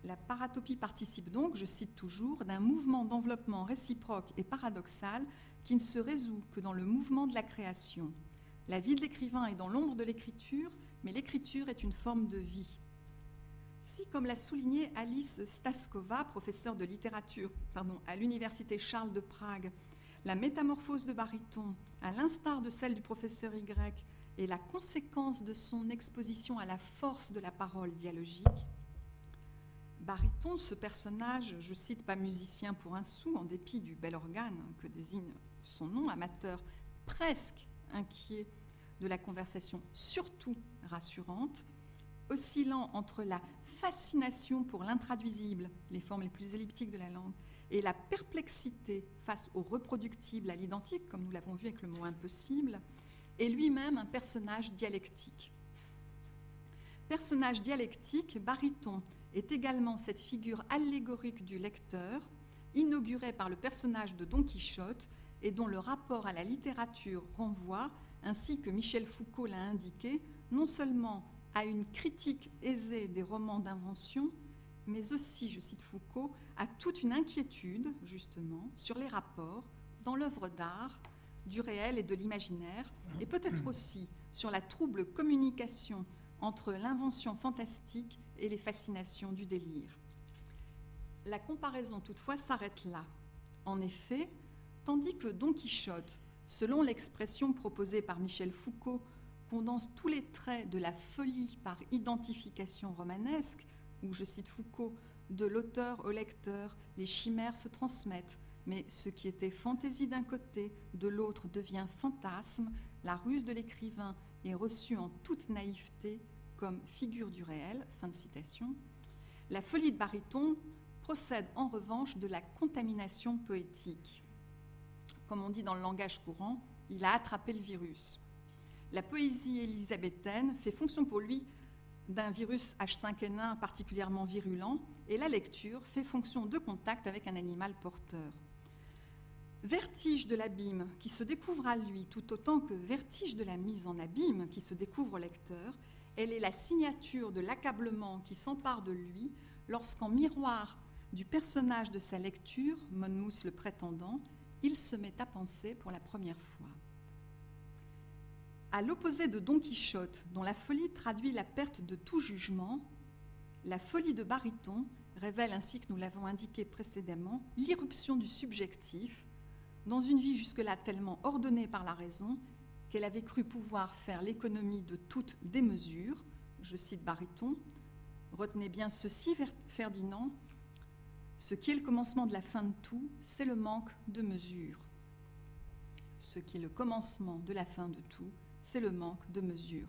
La paratopie participe donc, je cite toujours, d'un mouvement d'enveloppement réciproque et paradoxal qui ne se résout que dans le mouvement de la création. La vie de l'écrivain est dans l'ombre de l'écriture, mais l'écriture est une forme de vie. Si, comme l'a souligné Alice Staskova, professeure de littérature à l'Université Charles de Prague, la métamorphose de baryton, à l'instar de celle du professeur Y, est la conséquence de son exposition à la force de la parole dialogique, baryton, ce personnage, je cite, pas musicien pour un sou, en dépit du bel organe que désigne son nom, amateur presque inquiet de la conversation, surtout rassurante, oscillant entre la fascination pour l'intraduisible, les formes les plus elliptiques de la langue, et la perplexité face au reproductible, à l'identique, comme nous l'avons vu avec le mot impossible, est lui-même un personnage dialectique. Personnage dialectique, baryton est également cette figure allégorique du lecteur, inaugurée par le personnage de Don Quichotte et dont le rapport à la littérature renvoie, ainsi que Michel Foucault l'a indiqué, non seulement à une critique aisée des romans d'invention, mais aussi, je cite Foucault, à toute une inquiétude, justement, sur les rapports dans l'œuvre d'art, du réel et de l'imaginaire, et peut-être aussi sur la trouble communication entre l'invention fantastique et les fascinations du délire. La comparaison, toutefois, s'arrête là. En effet, tandis que Don Quichotte, selon l'expression proposée par Michel Foucault, condense tous les traits de la folie par identification romanesque, où, je cite Foucault, de l'auteur au lecteur, les chimères se transmettent, mais ce qui était fantaisie d'un côté, de l'autre devient fantasme, la ruse de l'écrivain est reçue en toute naïveté comme figure du réel, fin de citation. La folie de baryton procède en revanche de la contamination poétique. Comme on dit dans le langage courant, il a attrapé le virus. La poésie élisabéthaine fait fonction pour lui d'un virus H5N1 particulièrement virulent, et la lecture fait fonction de contact avec un animal porteur. Vertige de l'abîme qui se découvre à lui, tout autant que vertige de la mise en abîme qui se découvre au lecteur, elle est la signature de l'accablement qui s'empare de lui lorsqu'en miroir du personnage de sa lecture, Monmouth le prétendant, il se met à penser pour la première fois. À l'opposé de Don Quichotte, dont la folie traduit la perte de tout jugement, la folie de baryton révèle, ainsi que nous l'avons indiqué précédemment, l'irruption du subjectif dans une vie jusque-là tellement ordonnée par la raison qu'elle avait cru pouvoir faire l'économie de toute démesure. Je cite baryton, « Retenez bien ceci, Ferdinand, ce qui est le commencement de la fin de tout, c'est le manque de mesure. Ce qui est le commencement de la fin de tout, c'est le manque de mesure. »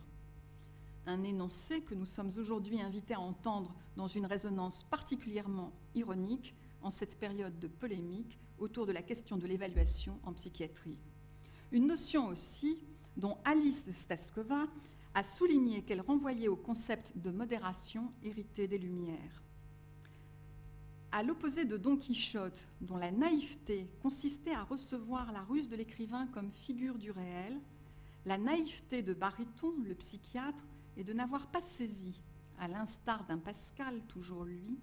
Un énoncé que nous sommes aujourd'hui invités à entendre dans une résonance particulièrement ironique en cette période de polémique autour de la question de l'évaluation en psychiatrie. Une notion aussi dont Alice Staskova a souligné qu'elle renvoyait au concept de modération hérité des Lumières. À l'opposé de Don Quichotte, dont la naïveté consistait à recevoir la ruse de l'écrivain comme figure du réel, la naïveté de baryton, le psychiatre, et de n'avoir pas saisi, à l'instar d'un Pascal, toujours lui,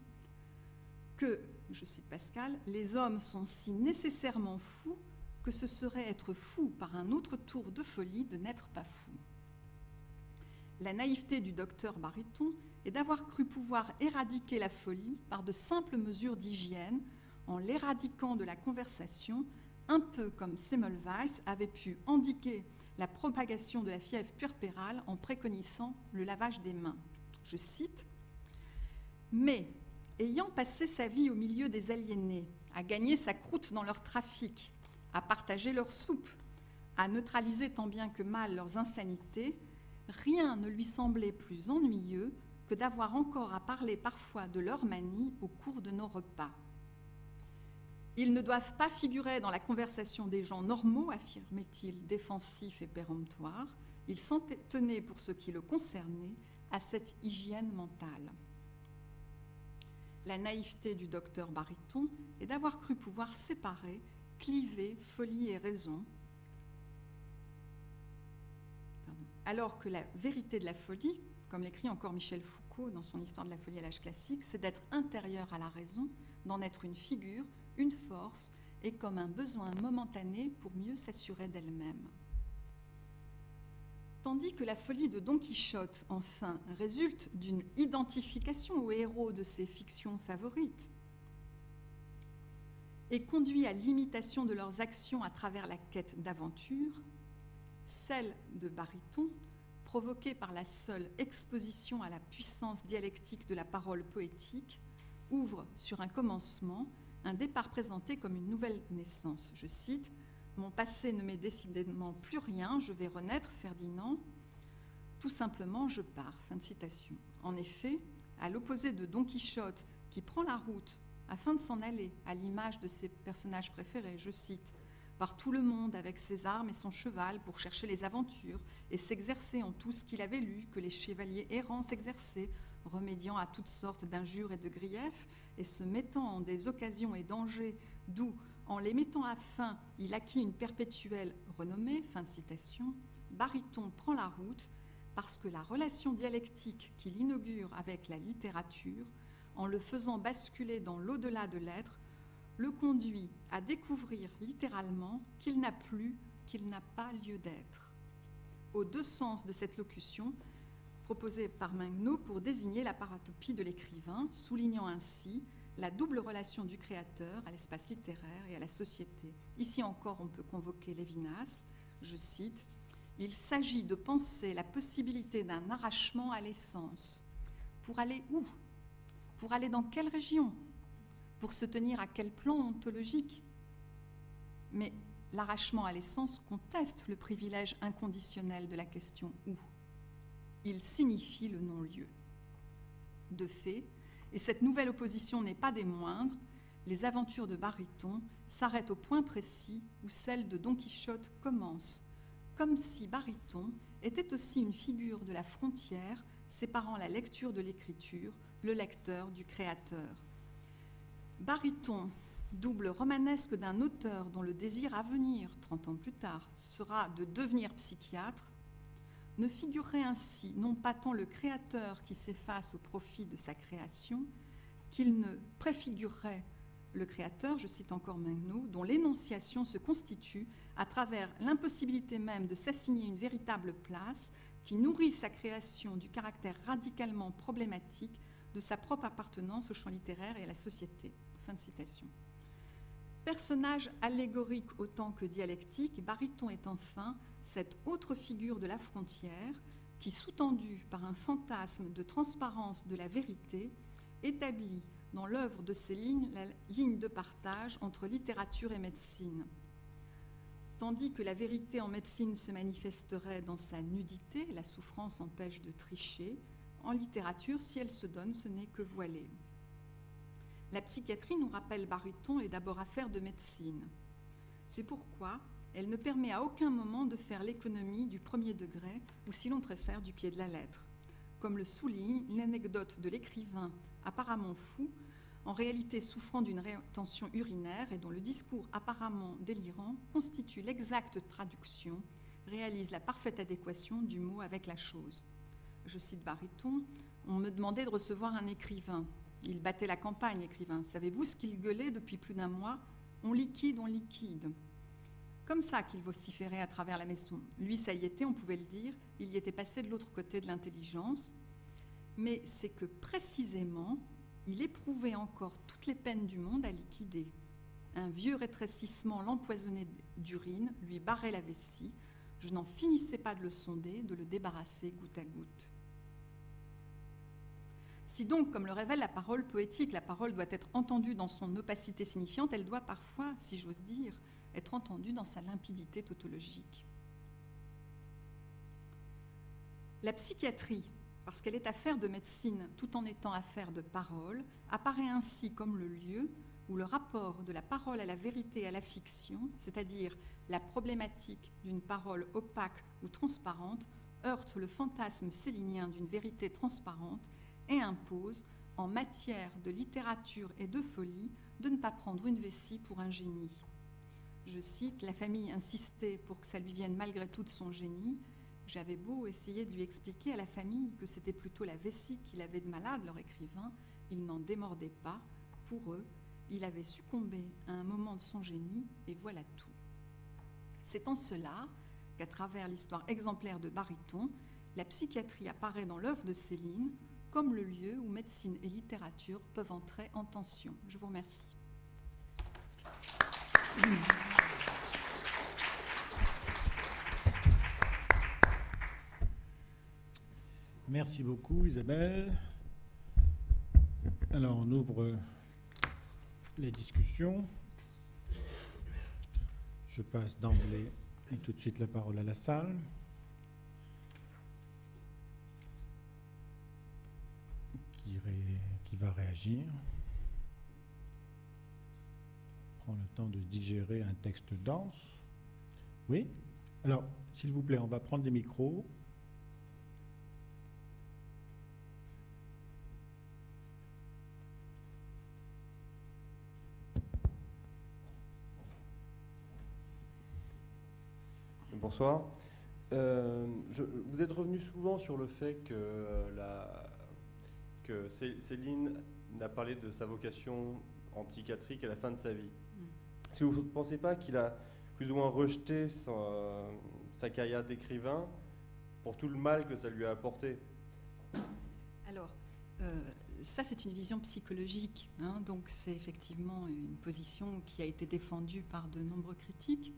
que, je cite Pascal, « les hommes sont si nécessairement fous que ce serait être fou par un autre tour de folie de n'être pas fou. » La naïveté du docteur Baryton est d'avoir cru pouvoir éradiquer la folie par de simples mesures d'hygiène en l'éradiquant de la conversation, un peu comme Semmelweis avait pu endiguer la propagation de la fièvre puerpérale en préconisant le lavage des mains. Je cite, « Mais, ayant passé sa vie au milieu des aliénés, à gagner sa croûte dans leur trafic, à partager leur soupe, à neutraliser tant bien que mal leurs insanités, rien ne lui semblait plus ennuyeux que d'avoir encore à parler parfois de leur manie au cours de nos repas. Ils ne doivent pas figurer dans la conversation des gens normaux, affirmait-il, défensif et péremptoire. Il s'en tenait, pour ce qui le concernait, à cette hygiène mentale. » La naïveté du docteur Baryton est d'avoir cru pouvoir séparer, cliver folie et raison, alors que la vérité de la folie, comme l'écrit encore Michel Foucault dans son Histoire de la folie à l'âge classique, c'est d'être intérieure à la raison, d'en être une figure, une force, et comme un besoin momentané pour mieux s'assurer d'elle-même. Tandis que la folie de Don Quichotte, enfin, résulte d'une identification aux héros de ses fictions favorites et conduit à l'imitation de leurs actions à travers la quête d'aventure, celle de Baryton, provoquée par la seule exposition à la puissance dialectique de la parole poétique, ouvre sur un commencement, un départ présenté comme une nouvelle naissance. Je cite, « Mon passé ne m'est décidément plus rien, je vais renaître, Ferdinand. Tout simplement, je pars. » Fin de citation. En effet, à l'opposé de Don Quichotte, qui prend la route afin de s'en aller, à l'image de ses personnages préférés, je cite, « par tout le monde avec ses armes et son cheval pour chercher les aventures et s'exercer en tout ce qu'il avait lu, que les chevaliers errants s'exerçaient, remédiant à toutes sortes d'injures et de griefs, et se mettant en des occasions et dangers d'où, en les mettant à fin, il acquit une perpétuelle renommée, fin de citation, Baryton prend la route parce que la relation dialectique qu'il inaugure avec la littérature, en le faisant basculer dans l'au-delà de l'être, le conduit à découvrir littéralement qu'il n'a plus, qu'il n'a pas lieu d'être. Aux deux sens de cette locution, proposée par Mingnaud pour désigner la paratopie de l'écrivain, soulignant ainsi la double relation du créateur à l'espace littéraire et à la société. Ici encore, on peut convoquer Lévinas, je cite, « Il s'agit de penser la possibilité d'un arrachement à l'essence. Pour aller où? Pour aller dans quelle région? Pour se tenir à quel plan ontologique? Mais l'arrachement à l'essence conteste le privilège inconditionnel de la question « où ?» Il signifie le non-lieu. De fait, et cette nouvelle opposition n'est pas des moindres, les aventures de Baryton s'arrêtent au point précis où celle de Don Quichotte commence, comme si Baryton était aussi une figure de la frontière séparant la lecture de l'écriture, le lecteur du créateur. Baryton, double romanesque d'un auteur dont le désir à venir, 30 ans plus tard, sera de devenir psychiatre, ne figurerait ainsi non pas tant le créateur qui s'efface au profit de sa création, qu'il ne préfigurerait le créateur, je cite encore Mingnaud, dont l'énonciation se constitue à travers l'impossibilité même de s'assigner une véritable place qui nourrit sa création du caractère radicalement problématique de sa propre appartenance au champ littéraire et à la société. Fin de citation. Personnage allégorique autant que dialectique, Baryton est enfin cette autre figure de la frontière qui, sous-tendue par un fantasme de transparence de la vérité, établit dans l'œuvre de ces lignes la ligne de partage entre littérature et médecine. Tandis que la vérité en médecine se manifesterait dans sa nudité, la souffrance empêche de tricher, en littérature, si elle se donne, ce n'est que voilée. La psychiatrie, nous rappelle Baryton, est d'abord affaire de médecine. C'est pourquoi elle ne permet à aucun moment de faire l'économie du premier degré, ou si l'on préfère, du pied de la lettre. Comme le souligne l'anecdote de l'écrivain apparemment fou, en réalité souffrant d'une rétention urinaire et dont le discours apparemment délirant constitue l'exacte traduction, réalise la parfaite adéquation du mot avec la chose. je cite Bariton, « On me demandait de recevoir un écrivain. Il battait la campagne, l'écrivain. Savez-vous ce qu'il gueulait depuis plus d'un mois ? On liquide, on liquide. » Comme ça qu'il vociférait à travers la maison. Lui, ça y était, on pouvait le dire, il y était passé de l'autre côté de l'intelligence. Mais c'est que précisément, il éprouvait encore toutes les peines du monde à liquider. Un vieux rétrécissement l'empoisonnait d'urine, lui barrait la vessie. Je n'en finissais pas de le sonder, de le débarrasser goutte à goutte. Si donc, comme le révèle la parole poétique, la parole doit être entendue dans son opacité signifiante, elle doit parfois, si j'ose dire, être entendue dans sa limpidité tautologique. La psychiatrie, parce qu'elle est affaire de médecine tout en étant affaire de parole, apparaît ainsi comme le lieu où le rapport de la parole à la vérité et à la fiction, c'est-à-dire la problématique d'une parole opaque ou transparente, heurte le fantasme célinien d'une vérité transparente et impose, en matière de littérature et de folie, de ne pas prendre une vessie pour un génie. Je cite, « La famille insistait pour que ça lui vienne malgré tout de son génie. J'avais beau essayer de lui expliquer à la famille que c'était plutôt la vessie qu'il avait de malade, leur écrivain. Il n'en démordait pas. Pour eux, il avait succombé à un moment de son génie, et voilà tout. » C'est en cela qu'à travers l'histoire exemplaire de Bariton, la psychiatrie apparaît dans l'œuvre de Céline comme le lieu où médecine et littérature peuvent entrer en tension. Je vous remercie. Merci beaucoup, Isabelle. Alors, on ouvre les discussions. Je passe d'emblée et tout de suite la parole à la salle. Qui va réagir. Prends le temps de digérer un texte dense. Oui ? Alors, s'il vous plaît, on va prendre les micros. Bonsoir. Vous êtes revenu souvent sur le fait que Céline n'a parlé de sa vocation en psychiatrie qu'à la fin de sa vie. Est-ce que vous ne pensez pas qu'il a plus ou moins rejeté sa carrière d'écrivain pour tout le mal que ça lui a apporté ? Alors, ça c'est une vision psychologique, hein, donc c'est effectivement une position qui a été défendue par de nombreux critiques.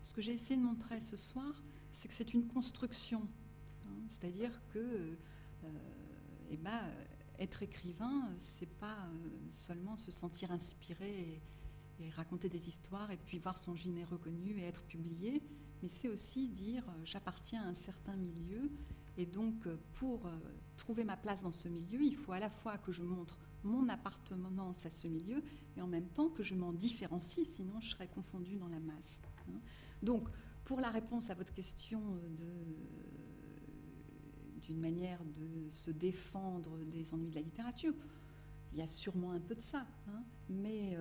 Ce que j'ai essayé de montrer ce soir, c'est que c'est une construction, hein, c'est-à-dire que être écrivain, c'est pas seulement se sentir inspiré et raconter des histoires et puis voir son génie reconnu et être publié, mais c'est aussi dire j'appartiens à un certain milieu et donc pour trouver ma place dans ce milieu, il faut à la fois que je montre mon appartenance à ce milieu et en même temps que je m'en différencie, sinon je serais confondue dans la masse. Hein. Donc, pour la réponse à votre question d'une manière de se défendre des ennuis de la littérature, il y a sûrement un peu de ça, hein, mais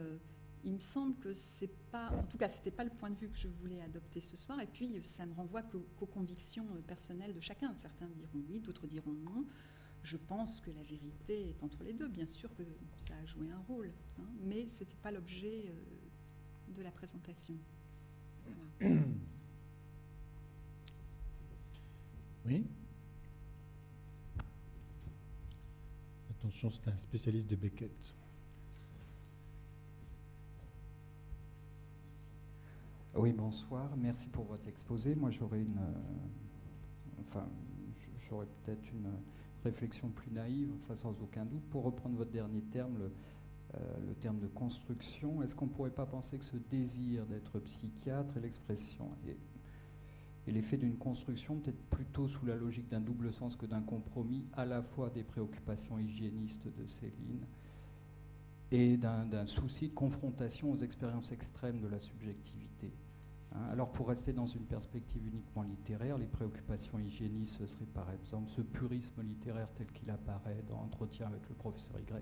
il me semble que c'est pas, en tout cas, c'était pas le point de vue que je voulais adopter ce soir. Et puis, ça ne renvoie qu'aux convictions personnelles de chacun. Certains diront oui, d'autres diront non. Je pense que la vérité est entre les deux. Bien sûr que ça a joué un rôle, hein, mais c'était pas l'objet de la présentation. Voilà. Oui. Attention, c'est un spécialiste de Beckett. Oui, bonsoir. Merci pour votre exposé. Moi, j'aurais j'aurais peut-être une réflexion plus naïve, enfin, sans aucun doute. Pour reprendre votre dernier terme, le terme de construction, est-ce qu'on ne pourrait pas penser que ce désir d'être psychiatre et l'expression et l'effet d'une construction, peut-être plutôt sous la logique d'un double sens que d'un compromis, à la fois des préoccupations hygiénistes de Céline et d'un souci de confrontation aux expériences extrêmes de la subjectivité. Alors, pour rester dans une perspective uniquement littéraire, les préoccupations hygiénistes, ce serait par exemple ce purisme littéraire tel qu'il apparaît dans Entretien avec le professeur Y.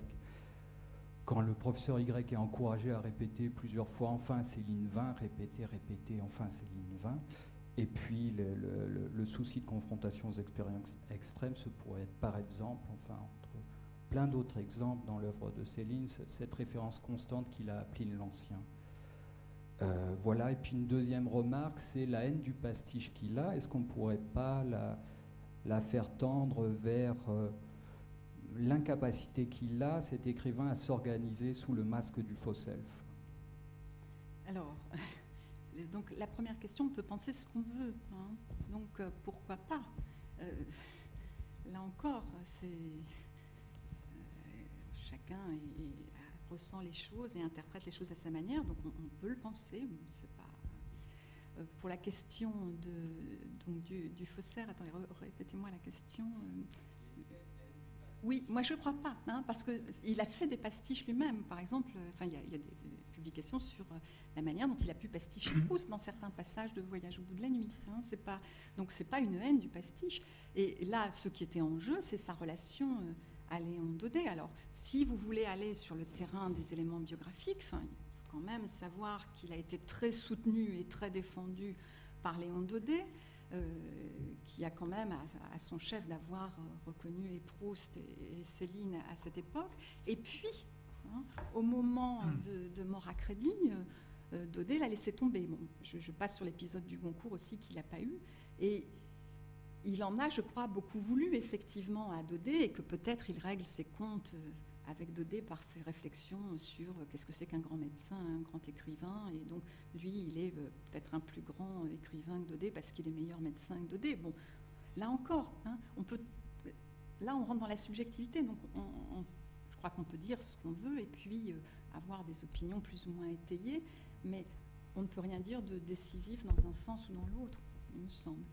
Quand le professeur Y est encouragé à répéter plusieurs fois « Enfin, Céline vint », répéter, enfin, Céline vint, Et puis le souci de confrontation aux expériences extrêmes, ce pourrait être par exemple, enfin entre plein d'autres exemples dans l'œuvre de Céline, cette référence constante qu'il a à Pline l'Ancien. Voilà, et puis une deuxième remarque, c'est la haine du pastiche qu'il a. Est-ce qu'on ne pourrait pas la faire tendre vers l'incapacité qu'il a, cet écrivain, à s'organiser sous le masque du faux self? Alors, donc la première question, on peut penser ce qu'on veut, hein. Donc pourquoi pas? Là encore, chacun ressent les choses et interprète les choses à sa manière, donc on peut le penser. C'est pas, pour la question du faussaire, attendez, répétez-moi la question. Oui, moi je ne crois pas, hein, parce qu'il a fait des pastiches lui-même. Par exemple, il y a des publications sur la manière dont il a pu pasticher Proust dans certains passages de Voyage au bout de la nuit. Hein, donc c'est pas une haine du pastiche. Et là, ce qui était en jeu, c'est sa relation à Léon Daudet. Alors, si vous voulez aller sur le terrain des éléments biographiques, il faut quand même savoir qu'il a été très soutenu et très défendu par Léon Daudet, qui a quand même à son chef d'avoir reconnu Proust et Céline à cette époque. Et puis, hein, au moment de mort à crédit, Daudet l'a laissé tomber. Bon, je passe sur l'épisode du Goncourt aussi qu'il n'a pas eu. Et il en a, je crois, beaucoup voulu effectivement à Daudet, et que peut-être il règle ses comptes avec Daudet par ses réflexions sur qu'est-ce que c'est qu'un grand médecin, un grand écrivain, et donc lui, il est peut-être un plus grand écrivain que Daudet parce qu'il est meilleur médecin que Daudet. Bon, là encore, hein, là on rentre dans la subjectivité, donc je crois qu'on peut dire ce qu'on veut et puis avoir des opinions plus ou moins étayées, mais on ne peut rien dire de décisif dans un sens ou dans l'autre, il me semble.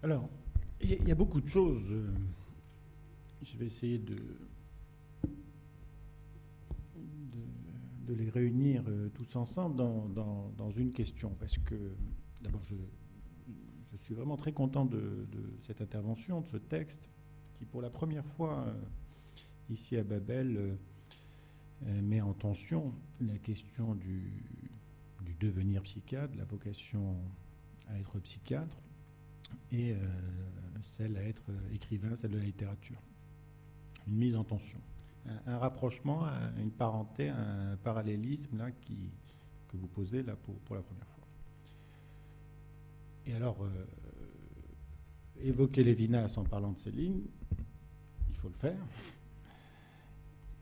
Alors, il y a beaucoup de choses. Je vais essayer de les réunir tous ensemble dans une question, parce que d'abord, je suis vraiment très content de cette intervention, de ce texte, qui pour la première fois, ici à Babel, met en tension la question du devenir psychiatre, la vocation à être psychiatre, et celle à être écrivain, celle de la littérature. Une mise en tension. Un rapprochement, une parenté, un parallélisme là, que vous posez là pour la première fois. Et alors, évoquer Lévinas en parlant de Céline, il faut le faire,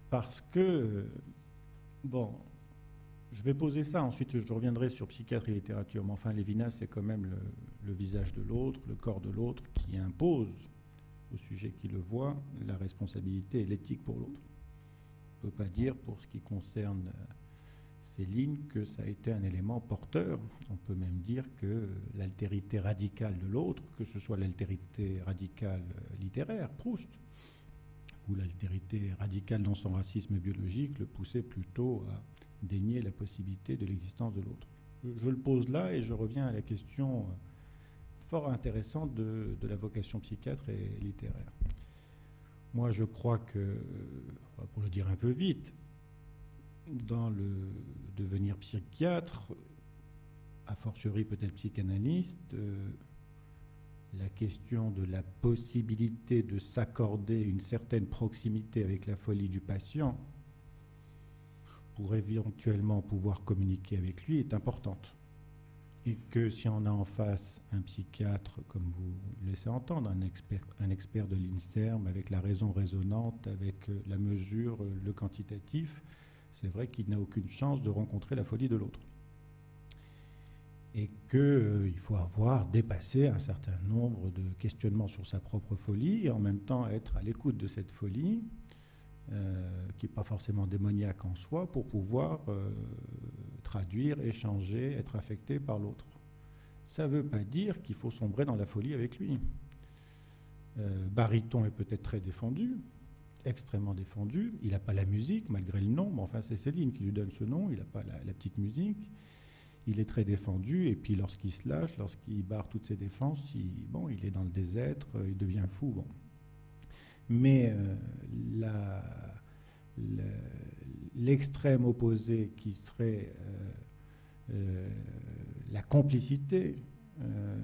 parce que, bon, je vais poser ça, ensuite je reviendrai sur psychiatre et littérature, mais enfin Lévinas c'est quand même le visage de l'autre, le corps de l'autre, qui impose au sujet qui le voit la responsabilité et l'éthique pour l'autre. On ne peut pas dire pour ce qui concerne Céline que ça a été un élément porteur. On peut même dire que l'altérité radicale de l'autre, que ce soit l'altérité radicale littéraire, Proust, ou l'altérité radicale dans son racisme biologique, le poussait plutôt à dénier la possibilité de l'existence de l'autre. Je le pose là et je reviens à la question fort intéressante de la vocation psychiatre et littéraire. Moi, je crois que, pour le dire un peu vite, dans le devenir psychiatre, a fortiori peut-être psychanalyste, la question de la possibilité de s'accorder une certaine proximité avec la folie du patient pour éventuellement pouvoir communiquer avec lui est importante. Et que si on a en face un psychiatre, comme vous laissez entendre, un expert de l'INSERM, avec la raison résonante, avec la mesure, le quantitatif, c'est vrai qu'il n'a aucune chance de rencontrer la folie de l'autre. Et qu'il faut avoir dépassé un certain nombre de questionnements sur sa propre folie, et en même temps être à l'écoute de cette folie, qui n'est pas forcément démoniaque en soi, pour pouvoir traduire, échanger, être affecté par l'autre. Ça ne veut pas dire qu'il faut sombrer dans la folie avec lui. Baryton est peut-être très défendu, extrêmement défendu. Il n'a pas la musique, malgré le nom, mais enfin c'est Céline qui lui donne ce nom, il n'a pas la petite musique. Il est très défendu, et puis lorsqu'il se lâche, lorsqu'il barre toutes ses défenses, il est dans le désêtre, il devient fou. Bon. Mais l'extrême opposé qui serait la complicité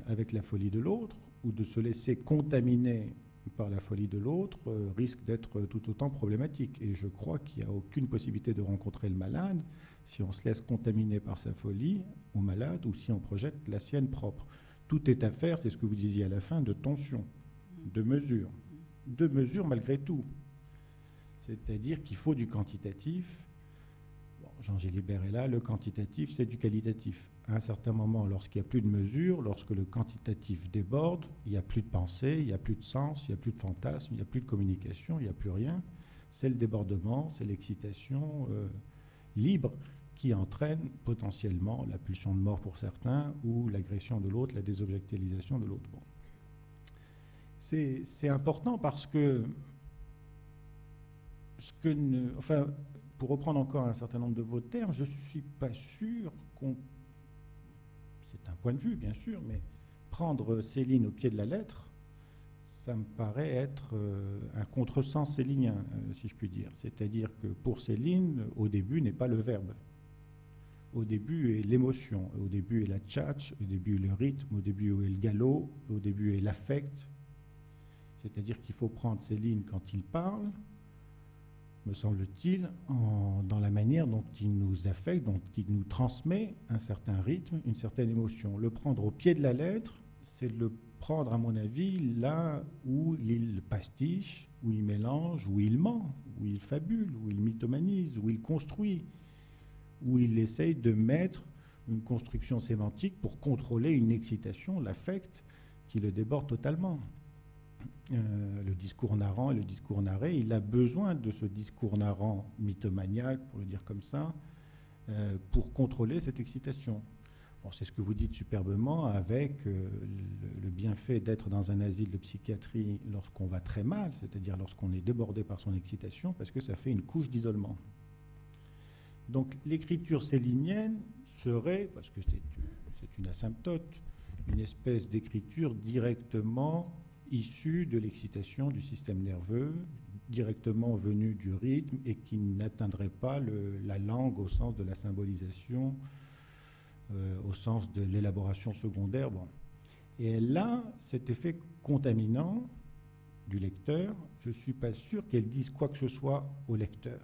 avec la folie de l'autre, ou de se laisser contaminer par la folie de l'autre, risque d'être tout autant problématique. Et je crois qu'il n'y a aucune possibilité de rencontrer le malade si on se laisse contaminer par sa folie au malade ou si on projette la sienne propre. Tout est affaire, c'est ce que vous disiez à la fin, de tension, de mesure. De mesure malgré tout. C'est-à-dire qu'il faut du quantitatif. Bon, Jean Gilbert est là, le quantitatif, c'est du qualitatif. À un certain moment, lorsqu'il n'y a plus de mesure, lorsque le quantitatif déborde, il n'y a plus de pensée, il n'y a plus de sens, il n'y a plus de fantasme, il n'y a plus de communication, il n'y a plus rien. C'est le débordement, c'est l'excitation libre qui entraîne potentiellement la pulsion de mort pour certains ou l'agression de l'autre, la désobjectivisation de l'autre. Bon. C'est important parce que, pour reprendre encore un certain nombre de vos termes, je ne suis pas sûr qu'on... C'est un point de vue, bien sûr, mais prendre Céline au pied de la lettre, ça me paraît être un contresens célinien, si je puis dire. C'est-à-dire que pour Céline, au début n'est pas le verbe. Au début est l'émotion, au début est la tchatch, au début est le rythme, au début est le galop, au début est l'affect. C'est-à-dire qu'il faut prendre Céline quand il parle, me semble-t-il, dans la manière dont il nous affecte, dont il nous transmet un certain rythme, une certaine émotion. Le prendre au pied de la lettre, c'est le prendre, à mon avis, là où il pastiche, où il mélange, où il ment, où il fabule, où il mythomanise, où il construit, où il essaye de mettre une construction sémantique pour contrôler une excitation, l'affect, qui le déborde totalement. Le discours narrant et le discours narré, il a besoin de ce discours narrant mythomaniaque, pour le dire comme ça, pour contrôler cette excitation. Bon, c'est ce que vous dites superbement avec le bienfait d'être dans un asile de psychiatrie lorsqu'on va très mal, c'est-à-dire lorsqu'on est débordé par son excitation, parce que ça fait une couche d'isolement. Donc l'écriture célinienne serait, parce que c'est une asymptote, une espèce d'écriture directement issue de l'excitation du système nerveux, directement venue du rythme et qui n'atteindrait pas la langue au sens de la symbolisation, au sens de l'élaboration secondaire. Bon. Et elle a cet effet contaminant du lecteur. Je ne suis pas sûr qu'elle dise quoi que ce soit au lecteur.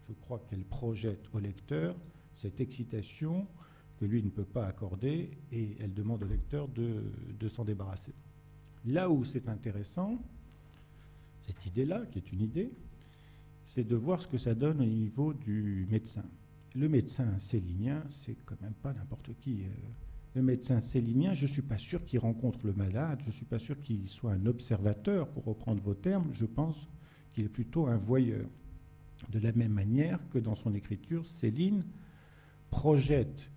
Je crois qu'elle projette au lecteur cette excitation que lui ne peut pas accorder et elle demande au lecteur de s'en débarrasser. Là où c'est intéressant, cette idée-là, qui est une idée, c'est de voir ce que ça donne au niveau du médecin. Le médecin célinien, c'est quand même pas n'importe qui. Le médecin célinien, je ne suis pas sûr qu'il rencontre le malade, je ne suis pas sûr qu'il soit un observateur, pour reprendre vos termes, je pense qu'il est plutôt un voyeur. De la même manière que dans son écriture, Céline projette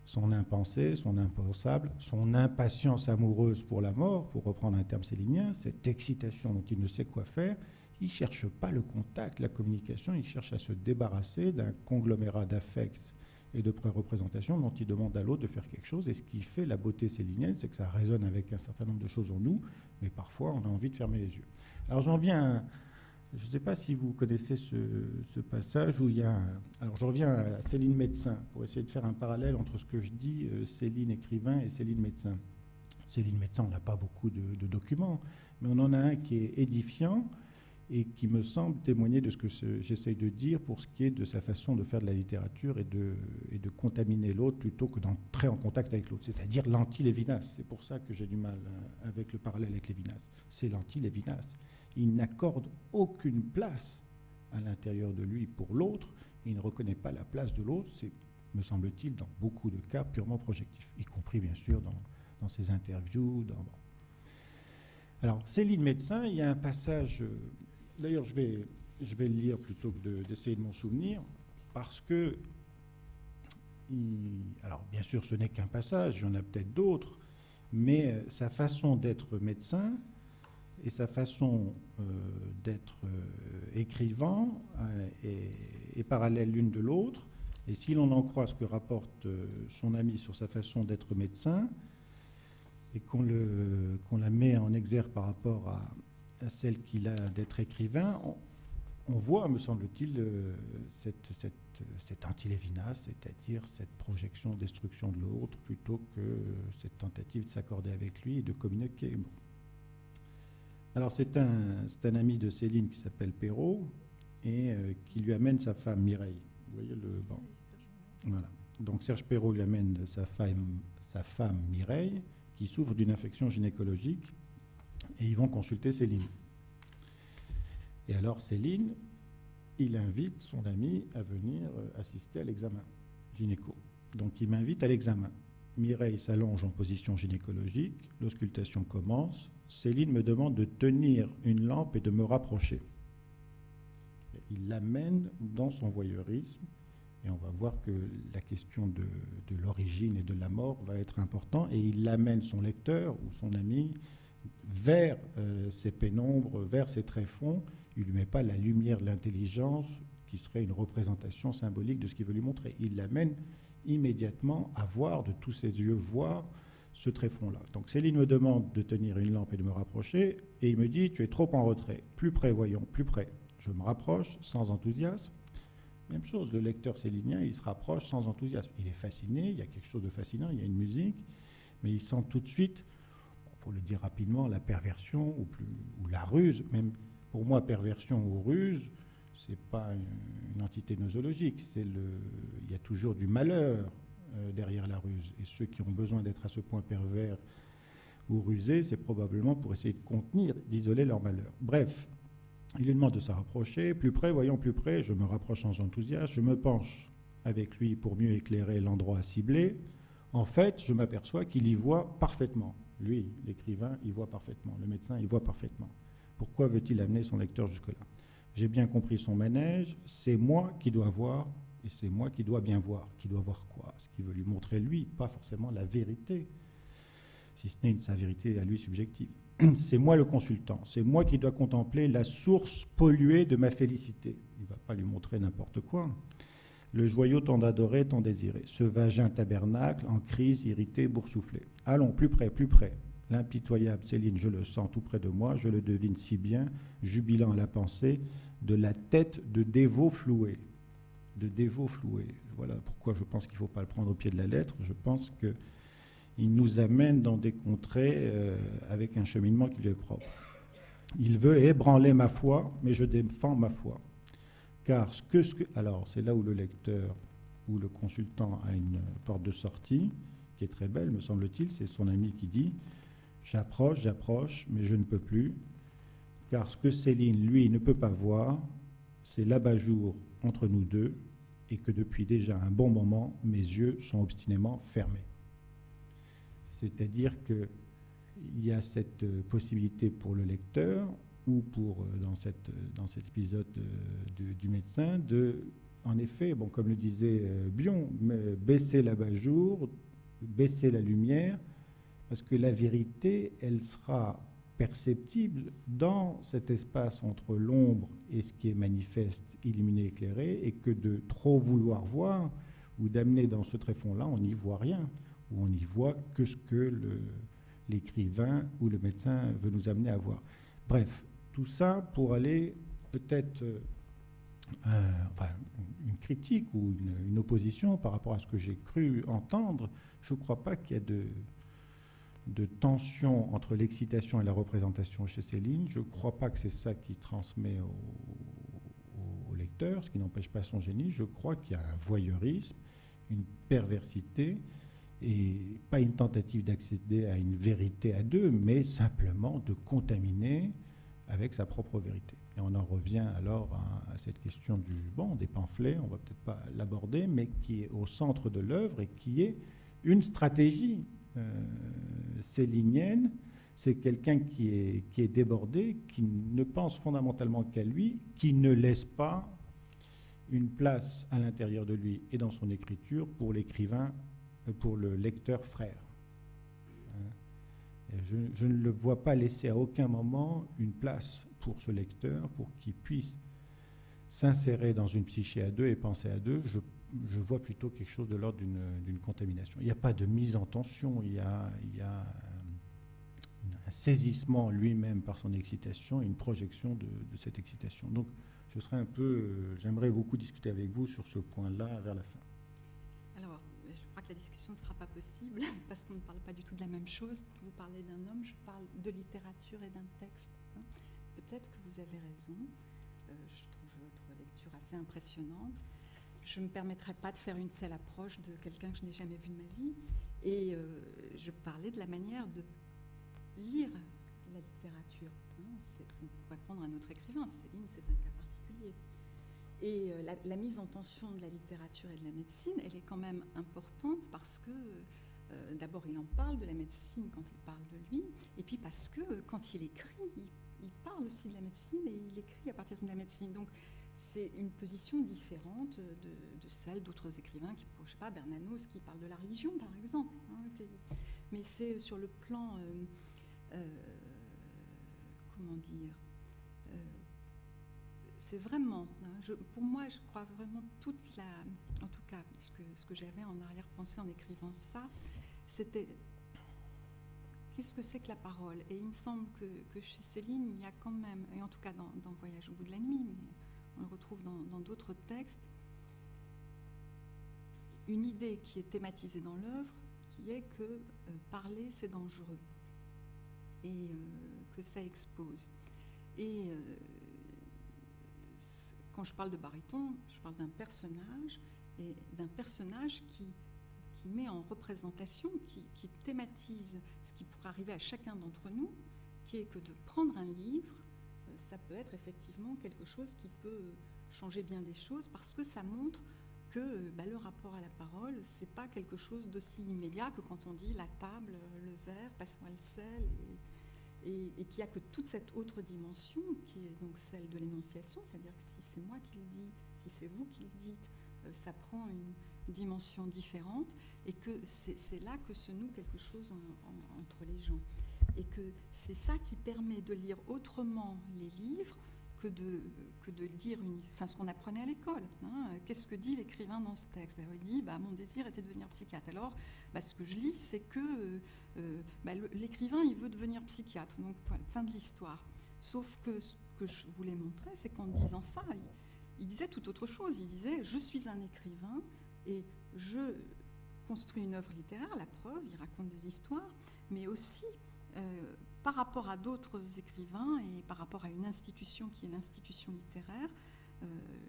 son impensé, son impensable, son impatience amoureuse pour la mort, pour reprendre un terme célinien, cette excitation dont il ne sait quoi faire. Il ne cherche pas le contact, la communication, il cherche à se débarrasser d'un conglomérat d'affects et de pré-représentations dont il demande à l'autre de faire quelque chose. Et ce qui fait la beauté célinienne, c'est que ça résonne avec un certain nombre de choses en nous, mais parfois on a envie de fermer les yeux. Alors j'en viens... Je ne sais pas si vous connaissez ce passage où il y a... Alors je reviens à Céline médecin, pour essayer de faire un parallèle entre ce que je dis, Céline écrivain et Céline médecin. Céline médecin, on n'a pas beaucoup de documents, mais on en a un qui est édifiant et qui me semble témoigner de ce que j'essaye de dire pour ce qui est de sa façon de faire de la littérature et de contaminer l'autre plutôt que d'entrer en contact avec l'autre, c'est-à-dire l'anti-Lévinas. C'est pour ça que j'ai du mal avec le parallèle avec Lévinas. C'est l'anti-Lévinas. Il n'accorde aucune place à l'intérieur de lui pour l'autre, il ne reconnaît pas la place de l'autre, c'est, me semble-t-il, dans beaucoup de cas purement projectif, y compris bien sûr dans ses interviews. Alors, Céline médecin, il y a un passage, d'ailleurs je vais le lire plutôt que d'essayer de m'en souvenir, parce que, alors bien sûr ce n'est qu'un passage, il y en a peut-être d'autres, mais sa façon d'être médecin, et sa façon d'être écrivain est parallèle l'une de l'autre. Et si l'on en croit ce que rapporte son ami sur sa façon d'être médecin, et qu'on la met en exergue par rapport à celle qu'il a d'être écrivain, on voit, me semble-t-il, cette anti-Lévinas, c'est-à-dire cette projection, destruction de l'autre, plutôt que cette tentative de s'accorder avec lui et de communiquer. Bon. Alors c'est un ami de Céline qui s'appelle Perrault et qui lui amène sa femme Mireille. Vous voyez le banc. Voilà. Donc Serge Perrault lui amène sa femme Mireille, qui souffre d'une infection gynécologique, et ils vont consulter Céline. Et alors Céline, il invite son ami à venir assister à l'examen gynéco. Donc il m'invite à l'examen. Mireille s'allonge en position gynécologique, l'auscultation commence. Céline me demande de tenir une lampe et de me rapprocher. Il l'amène dans son voyeurisme, et on va voir que la question de l'origine et de la mort va être importante, et il amène son lecteur ou son ami vers ces pénombres, vers ces tréfonds. Il ne lui met pas la lumière de l'intelligence, qui serait une représentation symbolique de ce qu'il veut lui montrer. Il l'amène immédiatement à voir, de tous ses yeux voir, ce tréfonds-là. Donc Céline me demande de tenir une lampe et de me rapprocher, et il me dit, tu es trop en retrait. Plus près, voyons, plus près. Je me rapproche, sans enthousiasme. Même chose, le lecteur célinien, il se rapproche sans enthousiasme. Il est fasciné, il y a quelque chose de fascinant, il y a une musique, mais il sent tout de suite, pour le dire rapidement, la perversion ou la ruse. Même pour moi, perversion ou ruse, c'est pas une entité nosologique. Il y a toujours du malheur derrière la ruse. Et ceux qui ont besoin d'être à ce point pervers ou rusés, c'est probablement pour essayer de contenir, d'isoler leur malheur. Bref, il lui demande de se rapprocher. Plus près, voyons plus près. Je me rapproche sans enthousiasme. Je me penche avec lui pour mieux éclairer l'endroit ciblé. En fait, je m'aperçois qu'il y voit parfaitement. Lui, l'écrivain, il voit parfaitement. Le médecin, il voit parfaitement. Pourquoi veut-il amener son lecteur jusque-là? J'ai bien compris son manège. C'est moi qui dois voir, et c'est moi qui dois bien voir. Qui doit voir quoi? Ce qu'il veut lui montrer, lui, pas forcément la vérité, si ce n'est sa vérité à lui subjective. C'est moi le consultant, c'est moi qui dois contempler la source polluée de ma félicité. Il ne va pas lui montrer n'importe quoi. Le joyau tant adoré, tant désiré. Ce vagin tabernacle en crise, irrité, boursouflé. Allons, plus près, plus près. L'impitoyable Céline, je le sens tout près de moi, je le devine si bien, jubilant à la pensée, de la tête de dévot floué. De dévot floué. Voilà pourquoi je pense qu'il ne faut pas le prendre au pied de la lettre. Je pense que il nous amène dans des contrées avec un cheminement qui lui est propre. Il veut ébranler ma foi, mais je défends ma foi. Car alors, c'est là où le lecteur ou le consultant a une porte de sortie, qui est très belle, me semble-t-il. C'est son ami qui dit « J'approche, j'approche, mais je ne peux plus. Car ce que Céline, lui, ne peut pas voir, c'est l'abat-jour entre nous deux, et que depuis déjà un bon moment, mes yeux sont obstinément fermés. » C'est-à-dire qu'il y a cette possibilité pour le lecteur, ou dans cet épisode du médecin, en effet, bon, comme le disait Bion, baisser l'abat-jour, baisser la lumière, parce que la vérité, elle sera perceptible dans cet espace entre l'ombre et ce qui est manifeste, illuminé, éclairé, et que de trop vouloir voir, ou d'amener dans ce tréfonds-là, on n'y voit rien. Où on n'y voit que ce que l'écrivain ou le médecin veut nous amener à voir. Bref, tout ça pour aller peut-être une critique ou une opposition par rapport à ce que j'ai cru entendre. Je ne crois pas qu'il y ait de tension entre l'excitation et la représentation chez Céline. Je ne crois pas que c'est ça qui transmet au lecteur, ce qui n'empêche pas son génie. Je crois qu'il y a un voyeurisme, une perversité, et pas une tentative d'accéder à une vérité à deux, mais simplement de contaminer avec sa propre vérité. Et on en revient alors à cette question des pamphlets, on ne va peut-être pas l'aborder, mais qui est au centre de l'œuvre et qui est une stratégie célinienne. C'est quelqu'un qui est débordé, qui ne pense fondamentalement qu'à lui, qui ne laisse pas une place à l'intérieur de lui et dans son écriture pour l'écrivain, pour le lecteur frère. Je ne le vois pas laisser à aucun moment une place pour ce lecteur, pour qu'il puisse s'insérer dans une psyché à deux et penser à deux. Je vois plutôt quelque chose de l'ordre d'une contamination. Il n'y a pas de mise en tension, il y a un saisissement lui-même par son excitation et une projection de cette excitation. Donc, j'aimerais beaucoup discuter avec vous sur ce point-là vers la fin. Alors, je crois que la discussion ne sera pas possible parce qu'on ne parle pas du tout de la même chose. Vous parlez d'un homme, je parle de littérature et d'un texte. Peut-être que vous avez raison. Je trouve votre lecture assez impressionnante. Je ne me permettrai pas de faire une telle approche de quelqu'un que je n'ai jamais vu de ma vie. Et je parlais de la manière de lire la littérature. On pourrait prendre un autre écrivain. Céline, c'est un cas particulier. Et la mise en tension de la littérature et de la médecine, elle est quand même importante parce que, d'abord, il en parle de la médecine quand il parle de lui, et puis parce que quand il écrit, il parle aussi de la médecine et il écrit à partir de la médecine. Donc, c'est une position différente de celle d'autres écrivains, je ne sais pas, Bernanos, qui parle de la religion, par exemple. Mais c'est sur le plan, comment dire, c'est vraiment, pour moi, je crois vraiment en tout cas, ce que j'avais en arrière-pensée en écrivant ça, c'était qu'est-ce que c'est que la parole? Et il me semble que chez Céline, il y a quand même, et en tout cas dans Voyage au bout de la nuit, mais on le retrouve dans d'autres textes, une idée qui est thématisée dans l'œuvre, qui est que parler, c'est dangereux, et que ça expose. Et quand je parle de baryton, je parle d'un personnage, et d'un personnage qui met en représentation, qui thématise ce qui pourrait arriver à chacun d'entre nous, qui est que de prendre un livre, ça peut être effectivement quelque chose qui peut changer bien des choses, parce que ça montre que le rapport à la parole, c'est pas quelque chose d'aussi immédiat que quand on dit la table, le verre, passe-moi le sel, et qu'il n'y a que toute cette autre dimension qui est donc celle de l'énonciation, c'est-à-dire que si c'est moi qui le dis, si c'est vous qui le dites, ça prend une dimension différente, et que c'est là que se noue quelque chose entre les gens. Et que c'est ça qui permet de lire autrement les livres que de dire ce qu'on apprenait à l'école. Qu'est-ce que dit l'écrivain dans ce texte? Alors, il dit mon désir était de devenir psychiatre. Alors, ce que je lis, c'est que l'écrivain, il veut devenir psychiatre. Donc, fin de l'histoire. Sauf que ce que je voulais montrer, c'est qu'en disant ça, il disait tout autre chose. Il disait, je suis un écrivain et je construis une œuvre littéraire, la preuve, il raconte des histoires, mais aussi par rapport à d'autres écrivains et par rapport à une institution qui est l'institution littéraire,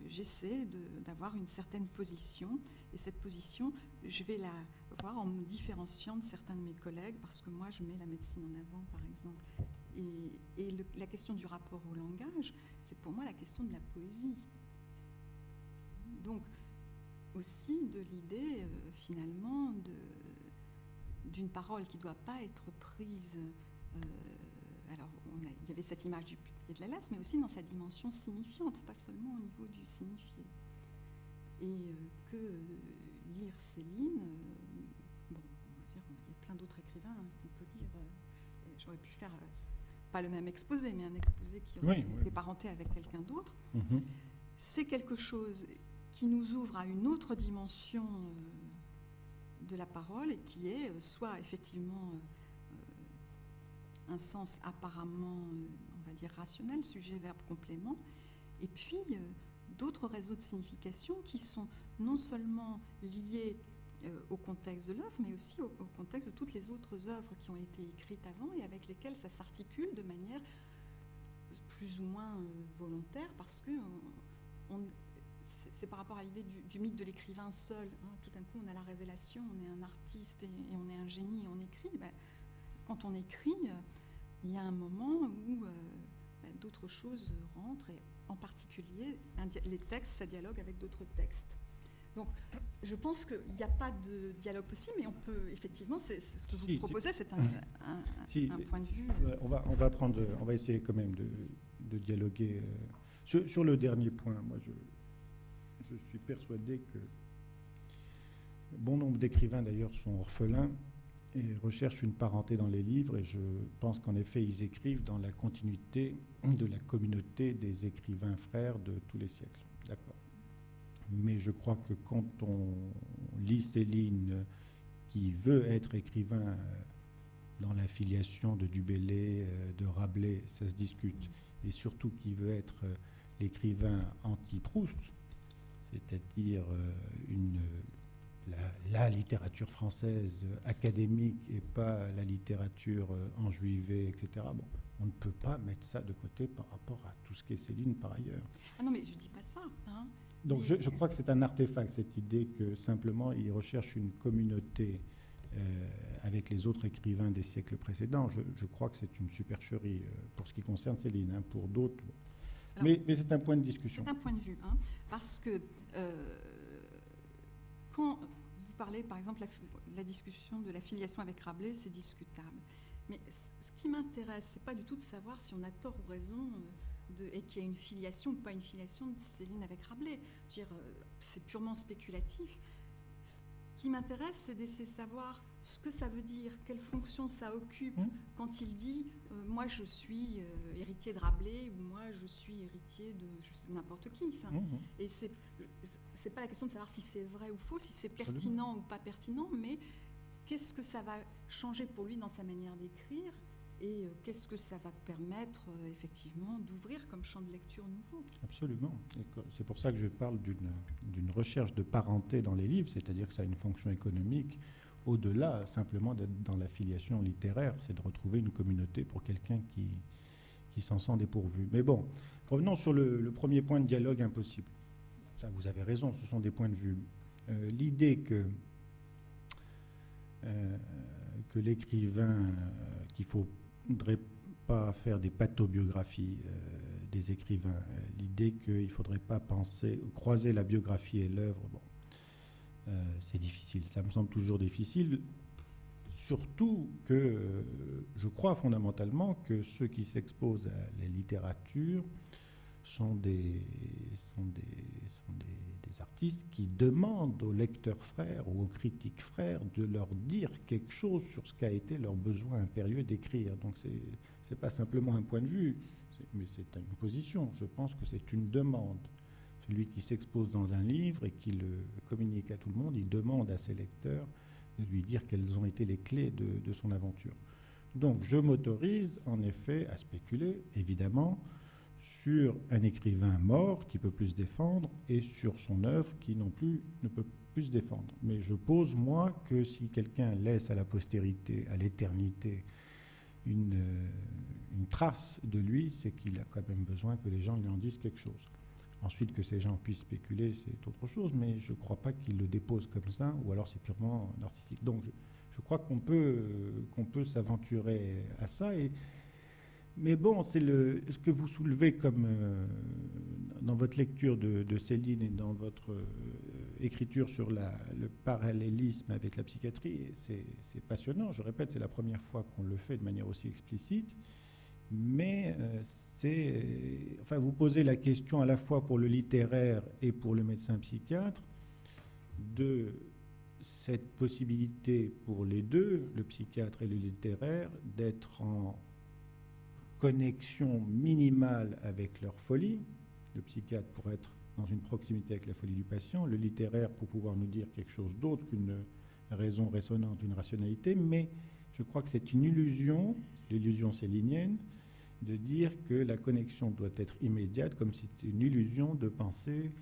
j'essaie d'avoir une certaine position. Et cette position, je vais la voir en me différenciant de certains de mes collègues, parce que moi, je mets la médecine en avant, par exemple. Et la question du rapport au langage, c'est pour moi la question de la poésie. Donc, aussi de l'idée, finalement, d'une parole qui ne doit pas être prise. Alors, il y avait cette image du pied de la lettre, mais aussi dans sa dimension signifiante, pas seulement au niveau du signifié. Et que lire Céline, on va dire, il y a plein d'autres écrivains qu'on peut dire. J'aurais pu faire pas le même exposé, mais un exposé qui aurait été parenté avec quelqu'un d'autre. Mm-hmm. C'est quelque chose qui nous ouvre à une autre dimension de la parole, et qui est soit effectivement un sens apparemment, on va dire, rationnel, sujet, verbe, complément, et puis d'autres réseaux de signification qui sont non seulement liés au contexte de l'œuvre, mais aussi au contexte de toutes les autres œuvres qui ont été écrites avant et avec lesquelles ça s'articule de manière plus ou moins volontaire, parce que c'est par rapport à l'idée du mythe de l'écrivain seul. Tout d'un coup, on a la révélation, on est un artiste et on est un génie et on écrit. Quand on écrit, il y a un moment où d'autres choses rentrent, et en particulier, les textes, ça dialogue avec d'autres textes. Donc, je pense qu'il n'y a pas de dialogue possible, mais on peut, effectivement, c'est ce que vous proposez, c'est un point de vue. On va essayer quand même de dialoguer. Sur le dernier point, moi, je suis persuadé que bon nombre d'écrivains, d'ailleurs, sont orphelins et recherchent une parenté dans les livres, et je pense qu'en effet, ils écrivent dans la continuité de la communauté des écrivains frères de tous les siècles. D'accord. Mais je crois que quand on lit Céline, qui veut être écrivain dans la filiation de Du Bellay, de Rabelais, ça se discute. Et surtout qui veut être l'écrivain anti-Proust, c'est-à-dire la littérature française académique et pas la littérature enjuivée, etc. Bon, on ne peut pas mettre ça de côté par rapport à tout ce qu'est Céline par ailleurs. Ah non, mais je ne dis pas ça. Hein. Donc je crois que c'est un artefact, cette idée que simplement il recherche une communauté avec les autres écrivains des siècles précédents. Je crois que c'est une supercherie pour ce qui concerne Céline. Hein, pour d'autres, bon. Alors, mais c'est un point de discussion. C'est un point de vue, hein, parce que quand vous parlez, par exemple, la discussion de la filiation avec Rabelais, c'est discutable. Mais ce qui m'intéresse, c'est pas du tout de savoir si on a tort ou raison et qu'il y a une filiation ou pas une filiation de Céline avec Rabelais. Je veux dire, c'est purement spéculatif. Ce qui m'intéresse, c'est d'essayer de savoir ce que ça veut dire, quelle fonction ça occupe quand il dit moi je suis héritier de Rabelais ou moi je suis héritier de n'importe qui. Enfin, et c'est pas la question de savoir si c'est vrai ou faux, si c'est pertinent ou pas pertinent, mais qu'est-ce que ça va changer pour lui dans sa manière d'écrire et qu'est-ce que ça va permettre effectivement d'ouvrir comme champ de lecture nouveau. Absolument. C'est pour ça que je parle d'une recherche de parenté dans les livres, c'est-à-dire que ça a une fonction économique au-delà simplement d'être dans la filiation littéraire, c'est de retrouver une communauté pour quelqu'un qui s'en sent dépourvu. Mais bon, revenons sur le premier point de dialogue impossible. Ça, vous avez raison, ce sont des points de vue. L'idée que l'écrivain, qu'il ne faudrait pas faire des pathobiographies des écrivains, l'idée qu'il ne faudrait pas croiser la biographie et l'œuvre, bon, c'est difficile. Ça me semble toujours difficile, surtout que je crois fondamentalement que ceux qui s'exposent à la littérature sont des artistes qui demandent aux lecteurs frères ou aux critiques frères de leur dire quelque chose sur ce qu'a été leur besoin impérieux d'écrire. Donc c'est pas simplement un point de vue, mais c'est une position. Je pense que c'est une demande. Celui qui s'expose dans un livre et qui le communique à tout le monde, il demande à ses lecteurs de lui dire quelles ont été les clés de son aventure. Donc je m'autorise en effet à spéculer, évidemment, sur un écrivain mort qui peut plus se défendre et sur son œuvre qui non plus ne peut plus se défendre. Mais je pose, moi, que si quelqu'un laisse à la postérité, à l'éternité, une trace de lui, c'est qu'il a quand même besoin que les gens lui en disent quelque chose. Ensuite, que ces gens puissent spéculer, c'est autre chose, mais je ne crois pas qu'ils le déposent comme ça, ou alors c'est purement narcissique. Donc je crois qu'on peut s'aventurer à ça. Mais bon, c'est ce que vous soulevez comme dans votre lecture de Céline et dans votre écriture sur le parallélisme avec la psychiatrie, c'est passionnant. Je répète, c'est la première fois qu'on le fait de manière aussi explicite. Mais enfin, vous posez la question à la fois pour le littéraire et pour le médecin psychiatre de cette possibilité pour les deux, le psychiatre et le littéraire, d'être en connexion minimale avec leur folie. Le psychiatre pour être dans une proximité avec la folie du patient, le littéraire pour pouvoir nous dire quelque chose d'autre qu'une raison résonante, une rationalité, mais je crois que c'est une illusion, l'illusion célinienne, de dire que la connexion doit être immédiate, comme si c'était une illusion de penser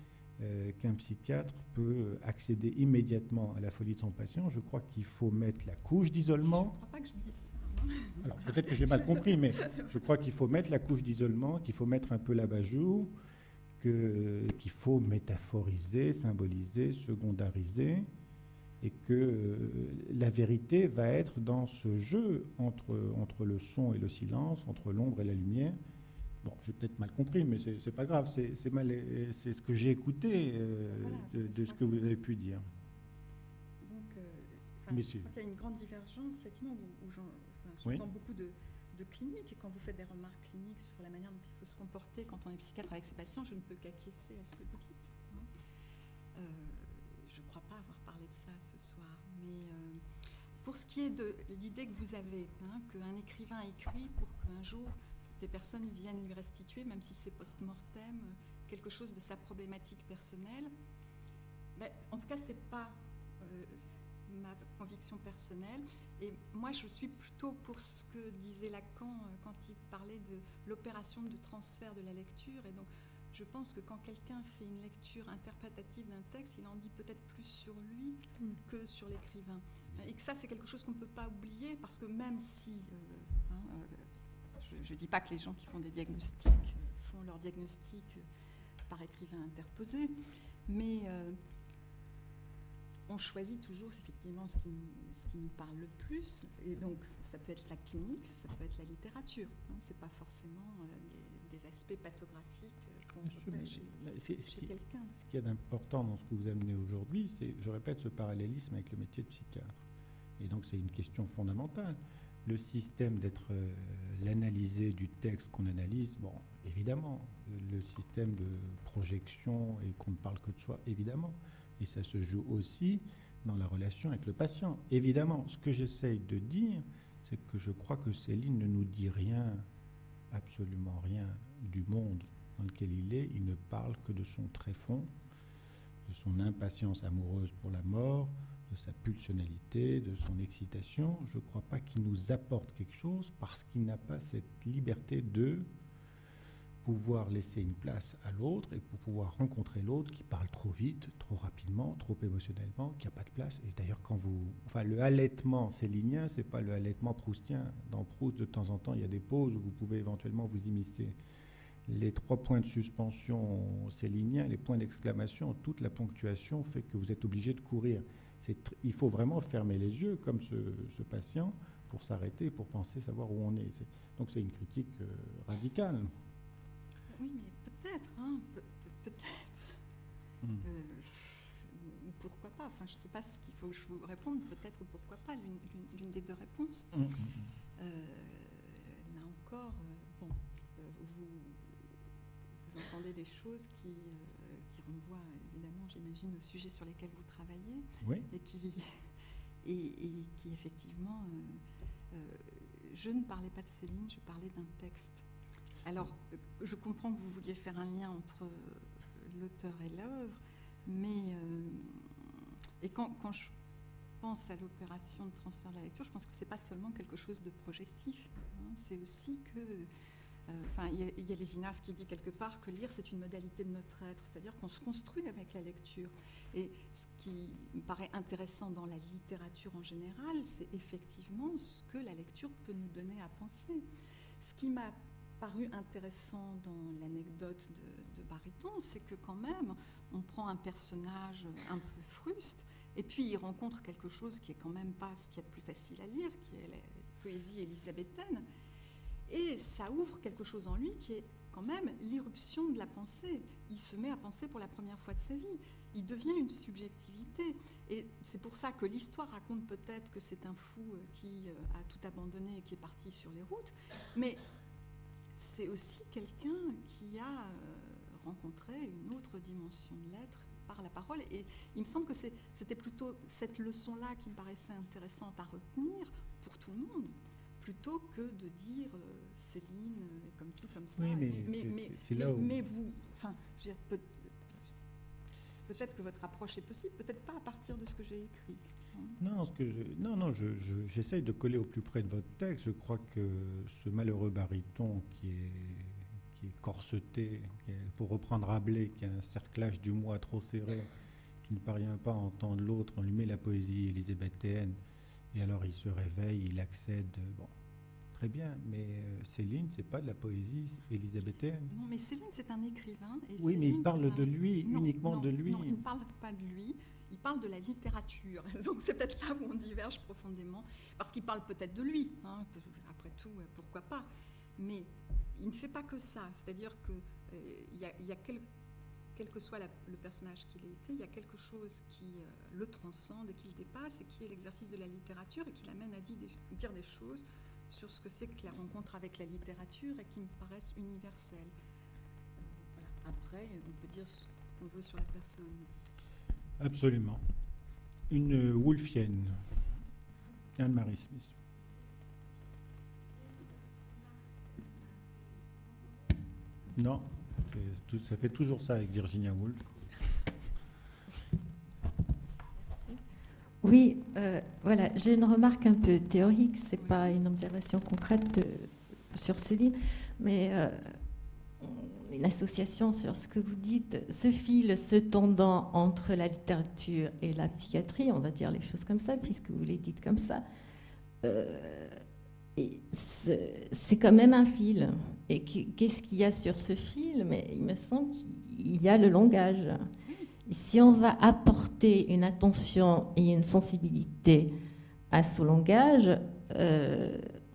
qu'un psychiatre peut accéder immédiatement à la folie de son patient. Je crois qu'il faut mettre la couche d'isolement. Je ne crois pas que je dise ça. Alors peut-être que j'ai mal compris, mais je crois qu'il faut mettre la couche d'isolement, qu'il faut mettre un peu l'abat-jour, qu'il faut métaphoriser, symboliser, secondariser, et que la vérité va être dans ce jeu entre le son et le silence, entre l'ombre et la lumière. Bon, j'ai peut-être mal compris, mais c'est pas grave, c'est ce que j'ai écouté de ce que vous avez pu dire. Donc, je crois qu'il y a une grande divergence, effectivement, où j'entends beaucoup de cliniques, et quand vous faites des remarques cliniques sur la manière dont il faut se comporter quand on est psychiatre avec ses patients, je ne peux qu'acquiescer à ce que vous dites. Hein. Je ne crois pas avoir parlé de ça ce soir, mais pour ce qui est de l'idée que vous avez, hein, qu'un écrivain écrit pour qu'un jour des personnes viennent lui restituer, même si c'est post-mortem, quelque chose de sa problématique personnelle, en tout cas, c'est pas ma conviction personnelle. Et moi, je suis plutôt pour ce que disait Lacan quand il parlait de l'opération de transfert de la lecture. Et donc, je pense que quand quelqu'un fait une lecture interprétative d'un texte, il en dit peut-être plus sur lui que sur l'écrivain. Et que ça, c'est quelque chose qu'on ne peut pas oublier, parce que même si... je ne dis pas que les gens qui font des diagnostics font leur diagnostic par écrivain interposé, mais on choisit toujours effectivement ce qui nous parle le plus. Et donc, ça peut être la clinique, ça peut être la littérature. Ce n'est pas forcément des aspects pathographiques qu'on repère chez quelqu'un. Ce qu'il y a d'important dans ce que vous amenez aujourd'hui, c'est, je répète, ce parallélisme avec le métier de psychiatre. Et donc, c'est une question fondamentale. Le système d'être l'analysé du texte qu'on analyse, bon, évidemment. Le système de projection et qu'on ne parle que de soi, évidemment. Et ça se joue aussi dans la relation avec le patient, évidemment. Ce que j'essaye de dire, c'est que je crois que Céline ne nous dit rien, absolument rien, du monde dans lequel il est. Il ne parle que de son tréfonds, de son impatience amoureuse pour la mort, de sa pulsionalité, de son excitation. Je ne crois pas qu'il nous apporte quelque chose parce qu'il n'a pas cette liberté de pouvoir laisser une place à l'autre et pour pouvoir rencontrer l'autre qui parle trop vite, trop rapidement, trop émotionnellement, qui n'a pas de place. Et d'ailleurs, le halètement célinien, c'est pas le halètement proustien. Dans Proust, de temps en temps, il y a des pauses où vous pouvez éventuellement vous immiscer. Les 3 points de suspension céliniens, les points d'exclamation, toute la ponctuation fait que vous êtes obligé de courir. Il faut vraiment fermer les yeux, comme ce patient, pour s'arrêter, pour penser, savoir où on est. Donc c'est une critique radicale. Oui, mais peut-être, peut-être. Ou pourquoi pas. Enfin, je ne sais pas ce qu'il faut que je vous réponde. Peut-être ou pourquoi pas, l'une des deux réponses. Là encore, vous entendez des choses qui renvoient, évidemment, j'imagine, aux sujets sur lesquels vous travaillez. Oui. Et qui effectivement... je ne parlais pas de Céline, je parlais d'un texte. Alors, je comprends que vous vouliez faire un lien entre l'auteur et l'œuvre, mais et quand je pense à l'opération de transfert de la lecture, je pense que c'est pas seulement quelque chose de projectif. C'est aussi que, il y a Lévinas qui dit quelque part que lire, c'est une modalité de notre être, c'est-à-dire qu'on se construit avec la lecture. Et ce qui me paraît intéressant dans la littérature en général, c'est effectivement ce que la lecture peut nous donner à penser. Ce qui m'a paru intéressant dans l'anecdote de Baryton, c'est que quand même, on prend un personnage un peu fruste, et puis il rencontre quelque chose qui est quand même pas ce qu'il y a de plus facile à lire, qui est la poésie élisabéthaine, et ça ouvre quelque chose en lui qui est quand même l'irruption de la pensée. Il se met à penser pour la première fois de sa vie. Il devient une subjectivité. Et c'est pour ça que l'histoire raconte peut-être que c'est un fou qui a tout abandonné et qui est parti sur les routes, mais c'est aussi quelqu'un qui a rencontré une autre dimension de l'être par la parole. Et il me semble que c'était plutôt cette leçon-là qui me paraissait intéressante à retenir pour tout le monde, plutôt que de dire Céline est comme ci, comme ça. Oui, c'est là où... Mais vous... Enfin, peut-être que votre approche est possible, peut-être pas à partir de ce que j'ai écrit. J'essaye de coller au plus près de votre texte. Je crois que ce malheureux baryton qui est corseté, pour reprendre Rabelais, qui a un cerclage du moi trop serré, qui ne parvient pas à entendre l'autre, on lui met la poésie élisabéthaine, et alors il se réveille, il accède. Bon, très bien, mais Céline, c'est pas de la poésie élisabéthaine. Non, mais Céline, c'est un écrivain. Et oui, Céline, mais il parle de lui, uniquement de lui. Non, il ne parle pas de lui. Il parle de la littérature. Donc c'est peut-être là où on diverge profondément, parce qu'il parle peut-être de lui. Après tout, pourquoi pas. Mais il ne fait pas que ça. C'est-à-dire qu'il y a quel que soit le personnage qu'il ait été, il y a quelque chose qui le transcende et qui le dépasse, et qui est l'exercice de la littérature, et qui l'amène à dire des choses sur ce que c'est que la rencontre avec la littérature, et qui me paraissent universelles. Voilà. Après, on peut dire ce qu'on veut sur la personne. Absolument. Une Woolfienne, Anne-Marie Smith. Non, ça fait toujours ça avec Virginia Woolf. Merci. Oui, voilà, j'ai une remarque un peu théorique, c'est pas une observation concrète sur Céline, mais une association sur ce que vous dites. Ce fil se tendant entre la littérature et la psychiatrie, on va dire les choses comme ça, puisque vous les dites comme ça, et c'est quand même un fil. Et qu'est-ce qu'il y a sur ce fil? Mais il me semble qu'il y a le langage. Si on va apporter une attention et une sensibilité à ce langage,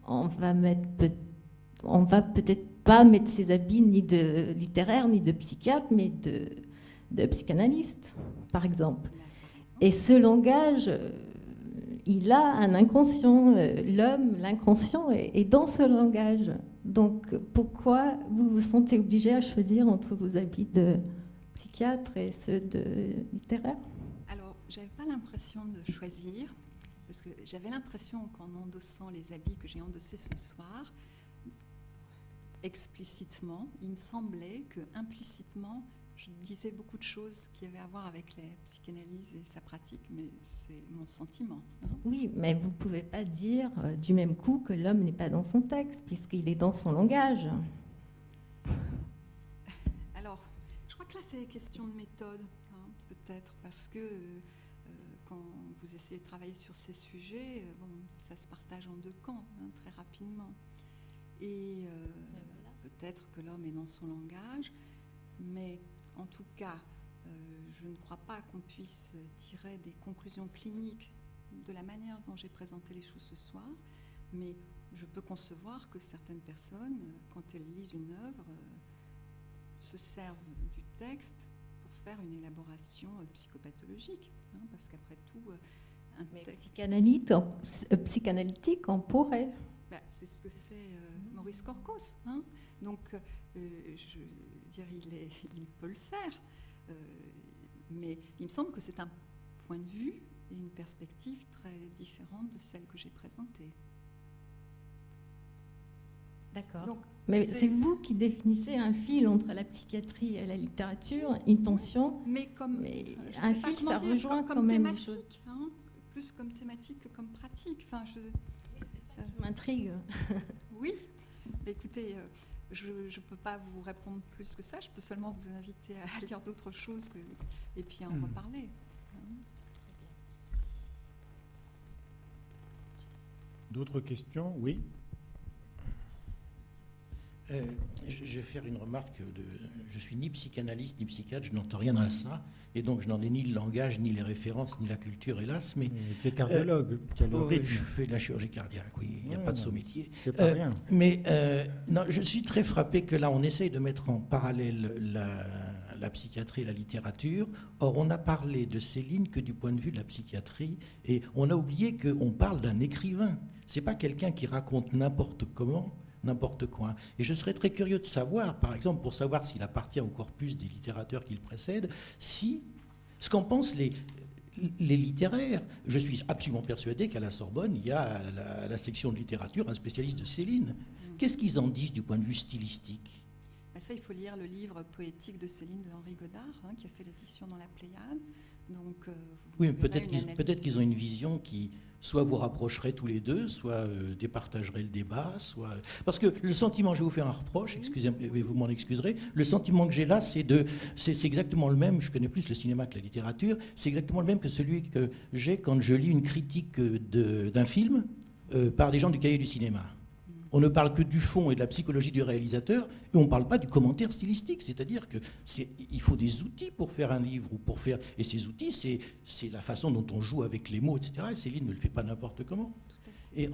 on va peut-être pas mettre ses habits ni de littéraire ni de psychiatre, mais de psychanalyste, par exemple. Et ce langage, il a un inconscient. L'homme, l'inconscient, est dans ce langage. Donc, pourquoi vous vous sentez obligé à choisir entre vos habits de psychiatre et ceux de littéraire? Alors, j'avais pas l'impression de choisir, parce que j'avais l'impression qu'en endossant les habits que j'ai endossés ce soir, explicitement, il me semblait que implicitement, je disais beaucoup de choses qui avaient à voir avec la psychanalyse et sa pratique, mais c'est mon sentiment. Oui, mais vous ne pouvez pas dire du même coup que l'homme n'est pas dans son texte, puisqu'il est dans son langage. Alors, je crois que là, c'est question de méthode, hein, peut-être, parce que quand vous essayez de travailler sur ces sujets, bon, ça se partage en deux camps, hein, très rapidement. Et peut-être que l'homme est dans son langage, mais en tout cas, je ne crois pas qu'on puisse tirer des conclusions cliniques de la manière dont j'ai présenté les choses ce soir, mais je peux concevoir que certaines personnes, quand elles lisent une œuvre, se servent du texte pour faire une élaboration psychopathologique, hein, parce qu'après tout, un texte... Psychanalytique, on pourrait. Bah, c'est ce que fait Maurice Corcos, hein. Donc, je veux dire, il peut le faire, mais il me semble que c'est un point de vue et une perspective très différente de celle que j'ai présentée. D'accord. Donc, mais c'est vous qui définissez un fil entre la psychiatrie et la littérature, une tension. Mais comme un fil, ça rejoint quand même les choses. Hein, plus comme thématique que comme pratique. Enfin, oui, c'est ça qui m'intrigue. Oui. Écoutez, je ne peux pas vous répondre plus que ça. Je peux seulement vous inviter à lire d'autres choses et puis à en reparler. D'autres questions? Oui. Je vais faire une remarque. Je suis ni psychanalyste ni psychiatre, je n'entends rien à ça, et donc je n'en ai ni le langage, ni les références, ni la culture, hélas. Mais tu es cardiologue, tu as le rythme. je fais de la chirurgie cardiaque, oui, il n'y a pas de saut métier. C'est pas rien. Mais non, je suis très frappé que là, on essaye de mettre en parallèle la psychiatrie et la littérature. Or, on a parlé de Céline que du point de vue de la psychiatrie, et on a oublié qu'on parle d'un écrivain. C'est pas quelqu'un qui raconte n'importe comment, n'importe quoi. Et je serais très curieux de savoir, par exemple, pour savoir s'il appartient au corpus des littérateurs qui le précèdent, ce qu'en pensent les littéraires. Je suis absolument persuadé qu'à la Sorbonne, il y a à la section de littérature un spécialiste de Céline. Qu'est-ce qu'ils en disent du point de vue stylistique? Ça, il faut lire le livre poétique de Céline de Henri Godard, hein, qui a fait l'édition dans la Pléiade. Donc, oui, peut-être qu'ils ont une vision qui soit vous rapprocherait tous les deux, soit départagerait le débat, soit... Parce que le sentiment, je vais vous faire un reproche, vous m'en excuserez, le sentiment que j'ai là, c'est exactement le même, je connais plus le cinéma que la littérature, c'est exactement le même que celui que j'ai quand je lis une critique d'un film par des gens du Cahier du cinéma. On ne parle que du fond et de la psychologie du réalisateur, et on ne parle pas du commentaire stylistique. C'est-à-dire qu'il faut des outils pour faire un livre, et ces outils, c'est la façon dont on joue avec les mots, etc. Et Céline ne le fait pas n'importe comment. Et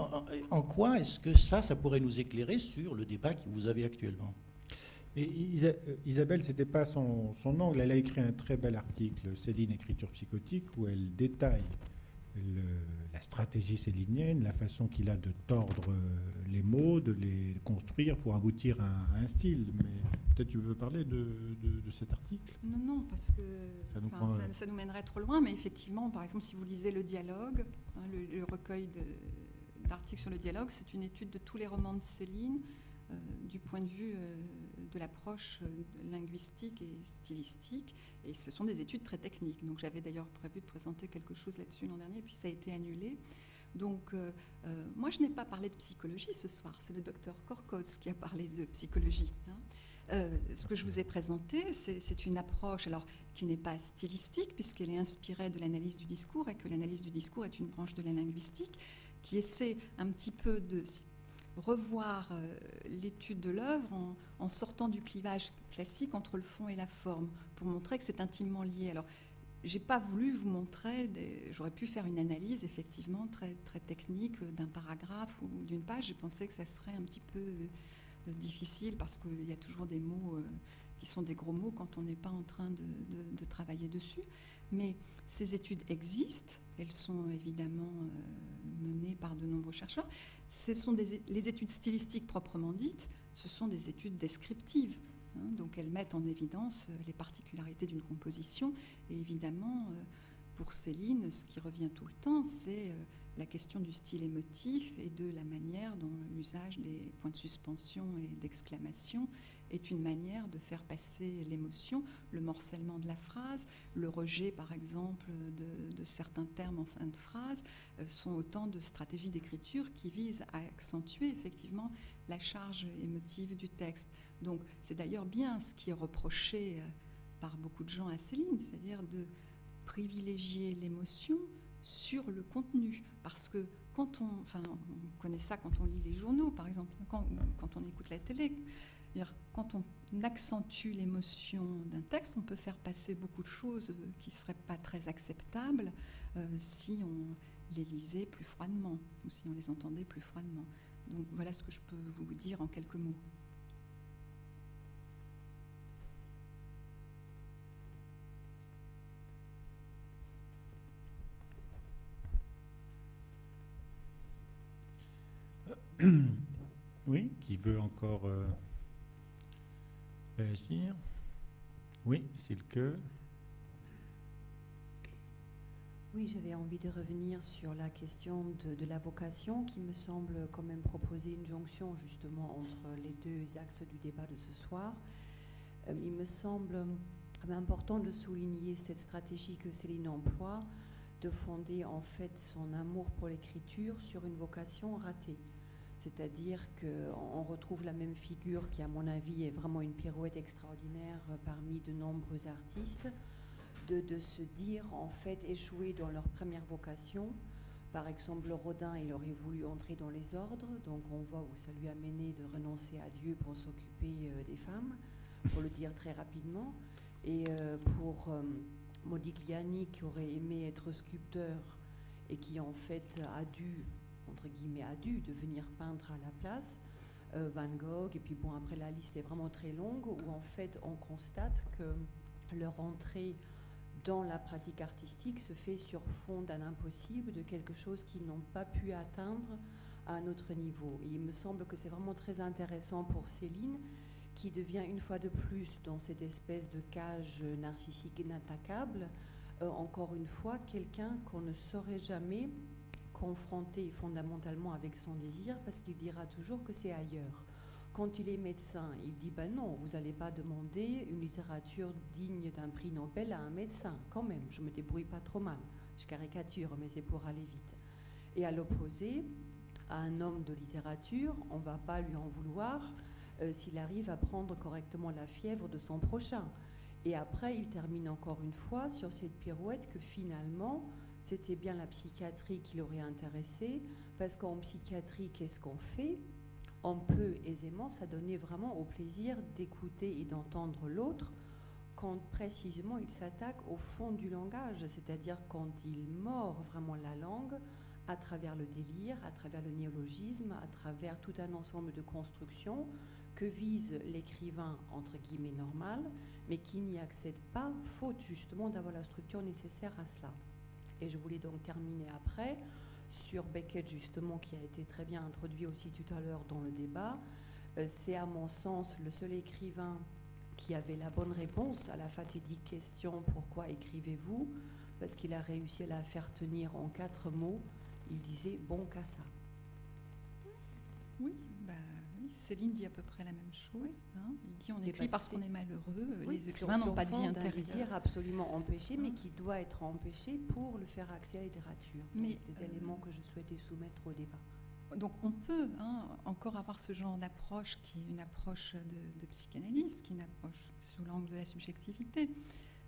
en quoi est-ce que ça pourrait nous éclairer sur le débat que vous avez actuellement? Et Isabelle, ce n'était pas son angle. Elle a écrit un très bel article, Céline, écriture psychotique, où elle détaille la stratégie célinienne, la façon qu'il a de tordre les mots, de les construire pour aboutir à un style. Mais peut-être tu veux parler de cet article? Non, parce que ça nous mènerait trop loin. Mais effectivement, par exemple, si vous lisez Le Dialogue, hein, le recueil d'articles sur le dialogue, c'est une étude de tous les romans de Céline du point de vue de l'approche linguistique et stylistique, et ce sont des études très techniques. Donc j'avais d'ailleurs prévu de présenter quelque chose là-dessus l'an dernier, puis ça a été annulé. Donc moi je n'ai pas parlé de psychologie ce soir, c'est le docteur Korkos qui a parlé de psychologie. Ce que je vous ai présenté, c'est une approche alors, qui n'est pas stylistique, puisqu'elle est inspirée de l'analyse du discours, et que l'analyse du discours est une branche de la linguistique, qui essaie un petit peu de revoir l'étude de l'œuvre en sortant du clivage classique entre le fond et la forme, pour montrer que c'est intimement lié. Alors, j'ai pas voulu vous montrer, j'aurais pu faire une analyse effectivement très, très technique d'un paragraphe ou d'une page. J'ai pensé que ça serait un petit peu difficile, parce qu'il y a toujours des mots qui sont des gros mots quand on n'est pas en train de travailler dessus. Mais ces études existent, elles sont évidemment menées par de nombreux chercheurs. Ce sont les études stylistiques proprement dites, ce sont des études descriptives. Donc elles mettent en évidence les particularités d'une composition. Et évidemment, pour Céline, ce qui revient tout le temps, c'est la question du style émotif et de la manière dont l'usage des points de suspension et d'exclamation est une manière de faire passer l'émotion, le morcellement de la phrase, le rejet par exemple de certains termes en fin de phrase, sont autant de stratégies d'écriture qui visent à accentuer effectivement la charge émotive du texte. Donc c'est d'ailleurs bien ce qui est reproché par beaucoup de gens à Céline, c'est-à-dire de privilégier l'émotion sur le contenu, parce que quand on connaît ça quand on lit les journaux, par exemple, quand on écoute la télé, quand on accentue l'émotion d'un texte, on peut faire passer beaucoup de choses qui ne seraient pas très acceptables si on les lisait plus froidement, ou si on les entendait plus froidement. Donc voilà ce que je peux vous dire en quelques mots. Oui, qui veut encore réagir? Oui, Silke. Oui, j'avais envie de revenir sur la question de la vocation, qui me semble quand même proposer une jonction justement entre les deux axes du débat de ce soir. Il me semble important de souligner cette stratégie que Céline emploie, de fonder en fait son amour pour l'écriture sur une vocation ratée. C'est-à-dire qu'on retrouve la même figure qui, à mon avis, est vraiment une pirouette extraordinaire parmi de nombreux artistes, de se dire, en fait, échouer dans leur première vocation. Par exemple, Rodin, il aurait voulu entrer dans les ordres, donc on voit où ça lui a mené de renoncer à Dieu pour s'occuper des femmes, pour le dire très rapidement. Et pour Modigliani, qui aurait aimé être sculpteur et qui, en fait, a dû devenir peintre à la place, Van Gogh, et puis bon, après la liste est vraiment très longue, où en fait on constate que leur entrée dans la pratique artistique se fait sur fond d'un impossible, de quelque chose qu'ils n'ont pas pu atteindre à un autre niveau. Et il me semble que c'est vraiment très intéressant pour Céline, qui devient une fois de plus dans cette espèce de cage narcissique inattaquable, encore une fois quelqu'un qu'on ne saurait jamais confronté fondamentalement avec son désir, parce qu'il dira toujours que c'est ailleurs. Quand il est médecin, il dit ben non, vous n'allez pas demander une littérature digne d'un prix Nobel à un médecin, quand même, je me débrouille pas trop mal, je caricature, mais c'est pour aller vite. Et à l'opposé, à un homme de littérature, on ne va pas lui en vouloir s'il arrive à prendre correctement la fièvre de son prochain. Et après, il termine encore une fois sur cette pirouette que finalement, c'était bien la psychiatrie qui l'aurait intéressé, parce qu'en psychiatrie, qu'est-ce qu'on fait? On peut aisément s'adonner vraiment au plaisir d'écouter et d'entendre l'autre quand précisément il s'attaque au fond du langage, c'est-à-dire quand il mord vraiment la langue à travers le délire, à travers le néologisme, à travers tout un ensemble de constructions que vise l'écrivain, entre guillemets, normal, mais qui n'y accède pas, faute justement d'avoir la structure nécessaire à cela. Et je voulais donc terminer après sur Beckett, justement, qui a été très bien introduit aussi tout à l'heure dans le débat. C'est à mon sens le seul écrivain qui avait la bonne réponse à la fatidique question « Pourquoi écrivez-vous ?» parce qu'il a réussi à la faire tenir en 4 mots. Il disait « Bon qu'à ça ». Oui, Céline dit à peu près la même chose. Hein. Il dit on Et écrit parce que qu'on est malheureux. Oui, Les sur- écrivains n'ont sur pas de vie fond d'un intérieure. désir absolument empêché, mais Hein. qui doit être empêché pour le faire accès à la littérature. Mais, Des éléments que je souhaitais soumettre au débat. Donc on peut encore avoir ce genre d'approche qui est une approche de psychanalyste, qui est une approche sous l'angle de la subjectivité.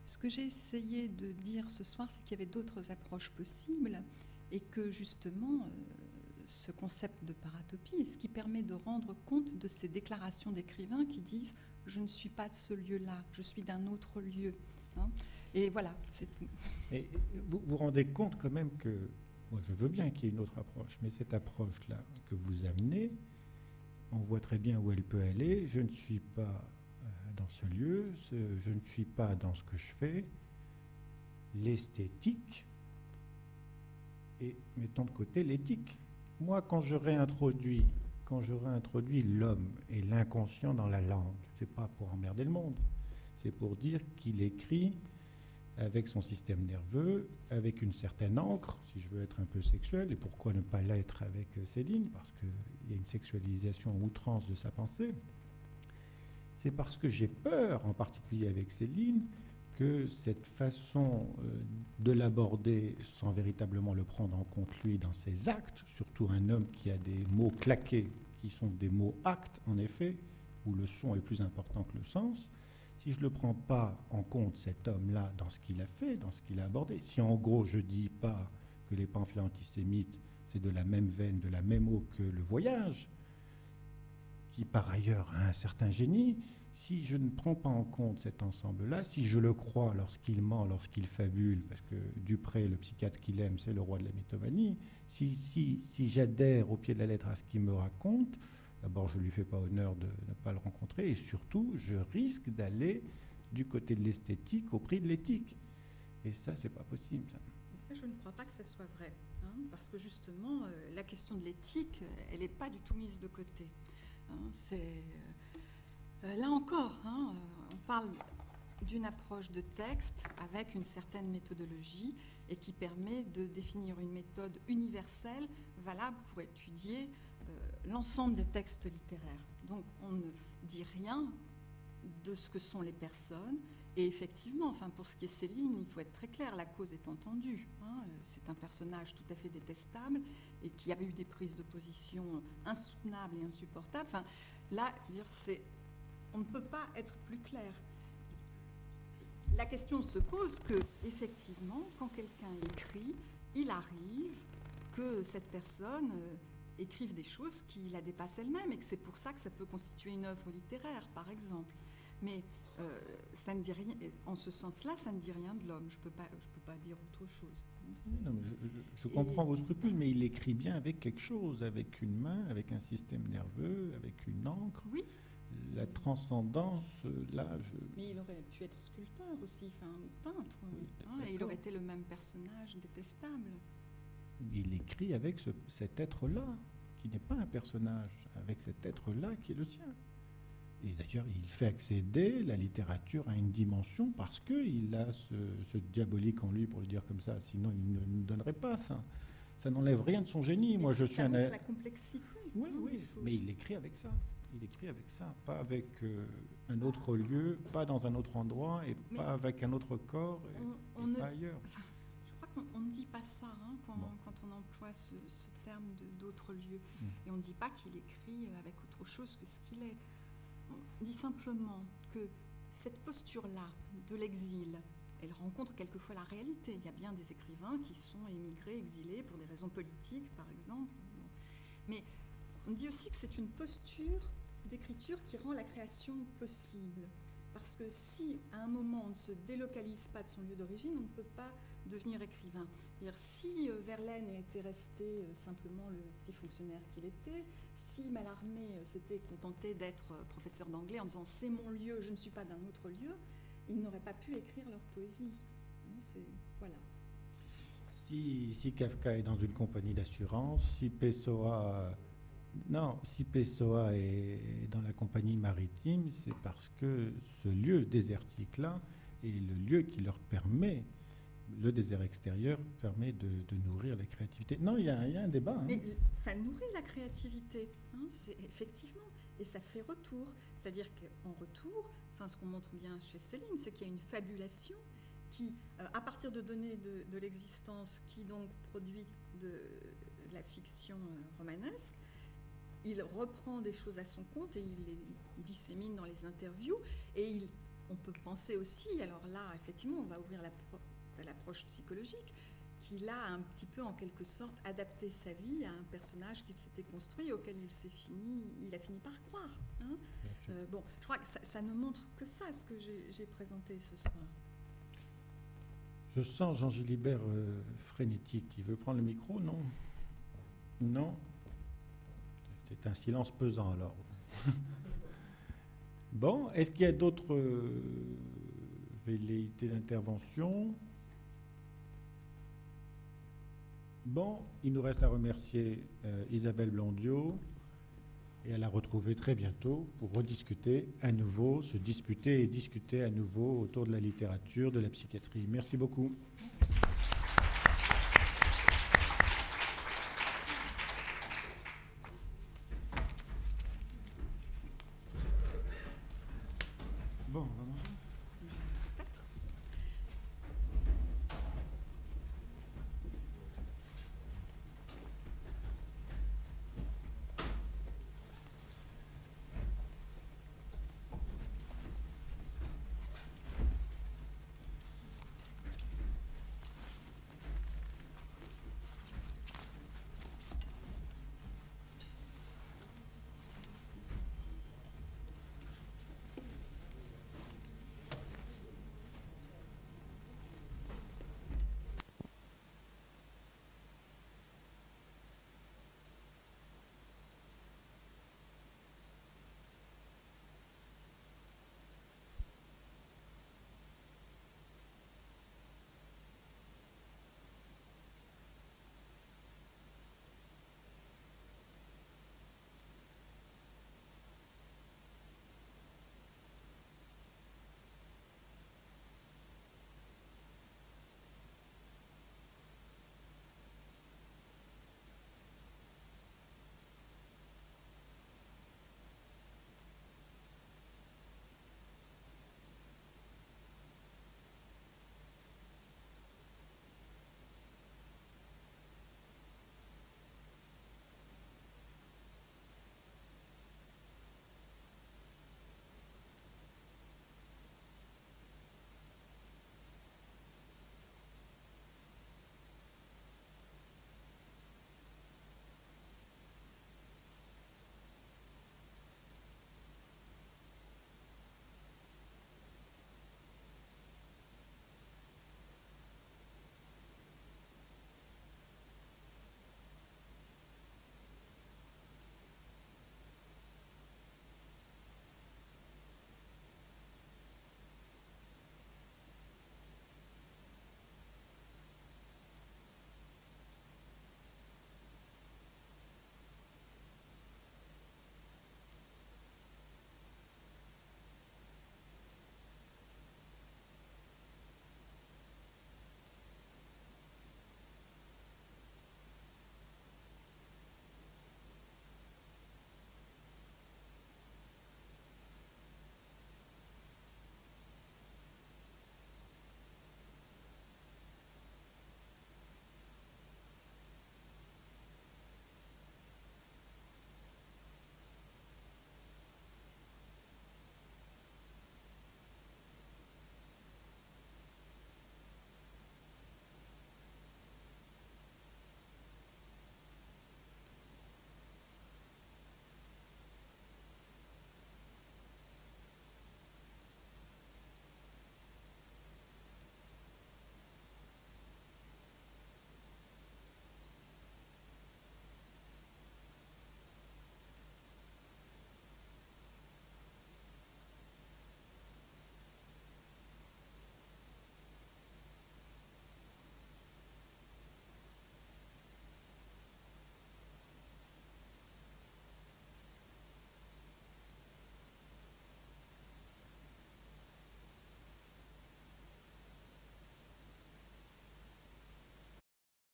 Ce que j'ai essayé de dire ce soir, c'est qu'il y avait d'autres approches possibles et que justement ce concept de paratopie est ce qui permet de rendre compte de ces déclarations d'écrivains qui disent « je ne suis pas de ce lieu-là, je suis d'un autre lieu hein. ». Et voilà, c'est tout. Et vous vous rendez compte quand même que, moi je veux bien qu'il y ait une autre approche, mais cette approche-là que vous amenez, on voit très bien où elle peut aller. Je ne suis pas dans ce lieu, je ne suis pas dans ce que je fais. L'esthétique, et mettons de côté l'éthique. Moi, quand je réintroduis l'homme et l'inconscient dans la langue, c'est pas pour emmerder le monde, c'est pour dire qu'il écrit avec son système nerveux, avec une certaine encre, si je veux être un peu sexuel, et pourquoi ne pas l'être avec Céline, parce qu'il y a une sexualisation à outrance de sa pensée. C'est parce que j'ai peur, en particulier avec Céline, que cette façon de l'aborder sans véritablement le prendre en compte lui dans ses actes, surtout un homme qui a des mots claqués, qui sont des mots actes en effet, où le son est plus important que le sens, si je ne le prends pas en compte, cet homme-là, dans ce qu'il a fait, dans ce qu'il a abordé, si en gros je ne dis pas que les pamphlets antisémites, c'est de la même veine, de la même eau que le voyage, qui par ailleurs a un certain génie, si je ne prends pas en compte cet ensemble-là, si je le crois lorsqu'il ment, lorsqu'il fabule, parce que Dupré, le psychiatre qu'il aime, c'est le roi de la mythomanie, si j'adhère au pied de la lettre à ce qu'il me raconte, d'abord je ne lui fais pas honneur de ne pas le rencontrer, et surtout je risque d'aller du côté de l'esthétique au prix de l'éthique. Et ça, c'est pas possible. Ça. Et ça, je ne crois pas que ça soit vrai, hein, parce que justement, la question de l'éthique, elle n'est pas du tout mise de côté. Hein, c'est... là encore, hein, on parle d'une approche de texte avec une certaine méthodologie et qui permet de définir une méthode universelle valable pour étudier l'ensemble des textes littéraires. Donc on ne dit rien de ce que sont les personnes. Et effectivement, enfin, pour ce qui est Céline, il faut être très clair, la cause est entendue. Hein, c'est un personnage tout à fait détestable et qui avait eu des prises de position insoutenables et insupportables. Enfin, là, on ne peut pas être plus clair. La question se pose que, effectivement, quand quelqu'un écrit, il arrive que cette personne écrive des choses qui la dépassent elle-même et que c'est pour ça que ça peut constituer une œuvre littéraire, par exemple. Mais ça ne dit rien, en ce sens-là, ça ne dit rien de l'homme. Je peux pas dire autre chose. Non, mais je comprends vos scrupules, mais il écrit bien avec quelque chose, avec une main, avec un système nerveux, avec une encre. Oui. La transcendance, là, Mais il aurait pu être sculpteur aussi, enfin, peintre. Oui, Hein, et il aurait été le même personnage détestable. Il écrit avec cet être-là, qui n'est pas un personnage, avec cet être-là qui est le sien. Et d'ailleurs, il fait accéder la littérature à une dimension parce qu'il a ce diabolique en lui, pour le dire comme ça. Sinon, il ne nous donnerait pas ça. Ça n'enlève rien de son génie. Moi, je suis ça montre la complexité. Oui, hein, oui, des choses. mais il écrit avec ça. Il écrit avec ça, pas avec un autre lieu, pas dans un autre endroit, et Mais pas avec un autre corps, on et ne- pas ailleurs. Enfin, je crois qu'on ne dit pas ça hein, quand, Bon. quand on emploie ce terme d'autres lieux. Mm. Et on ne dit pas qu'il écrit avec autre chose que ce qu'il est. On dit simplement que cette posture-là de l'exil, elle rencontre quelquefois la réalité. Il y a bien des écrivains qui sont émigrés, exilés pour des raisons politiques, par exemple. Mais on dit aussi que c'est une posture d'écriture qui rend la création possible. Parce que si, à un moment, on ne se délocalise pas de son lieu d'origine, on ne peut pas devenir écrivain. C'est-à-dire, si Verlaine était resté simplement le petit fonctionnaire qu'il était, si Mallarmé s'était contenté d'être professeur d'anglais en disant « c'est mon lieu, je ne suis pas d'un autre lieu », ils n'auraient pas pu écrire leur poésie. Hein, voilà. Si Kafka est dans une compagnie d'assurance, si Pessoa est dans la compagnie maritime, c'est parce que ce lieu désertique-là est le lieu qui leur permet, le désert extérieur permet de nourrir la créativité. Non, il y a un débat. Hein. Mais ça nourrit la créativité, hein, c'est effectivement. et ça fait retour. C'est-à-dire qu'en retour, enfin, ce qu'on montre bien chez Céline, c'est qu'il y a une fabulation qui, à partir de données de l'existence, qui donc produit de la fiction romanesque, il reprend des choses à son compte et il les dissémine dans les interviews. Et on peut penser aussi, alors là, effectivement, on va ouvrir l'approche psychologique, qu'il a un petit peu, en quelque sorte, adapté sa vie à un personnage qu'il s'était construit, auquel il a fini par croire. Hein. Bon, je crois que ça ne montre que ça, ce que j'ai présenté ce soir. Je sens Jean Gilibert frénétique. Il veut prendre le micro, non? Non? C'est un silence pesant, alors. Bon, est-ce qu'il y a d'autres velléités d'intervention? Bon, il nous reste à remercier Isabelle Blondiot et à la retrouver très bientôt pour rediscuter à nouveau, se disputer et discuter à nouveau autour de la littérature, de la psychiatrie. Merci beaucoup. Merci.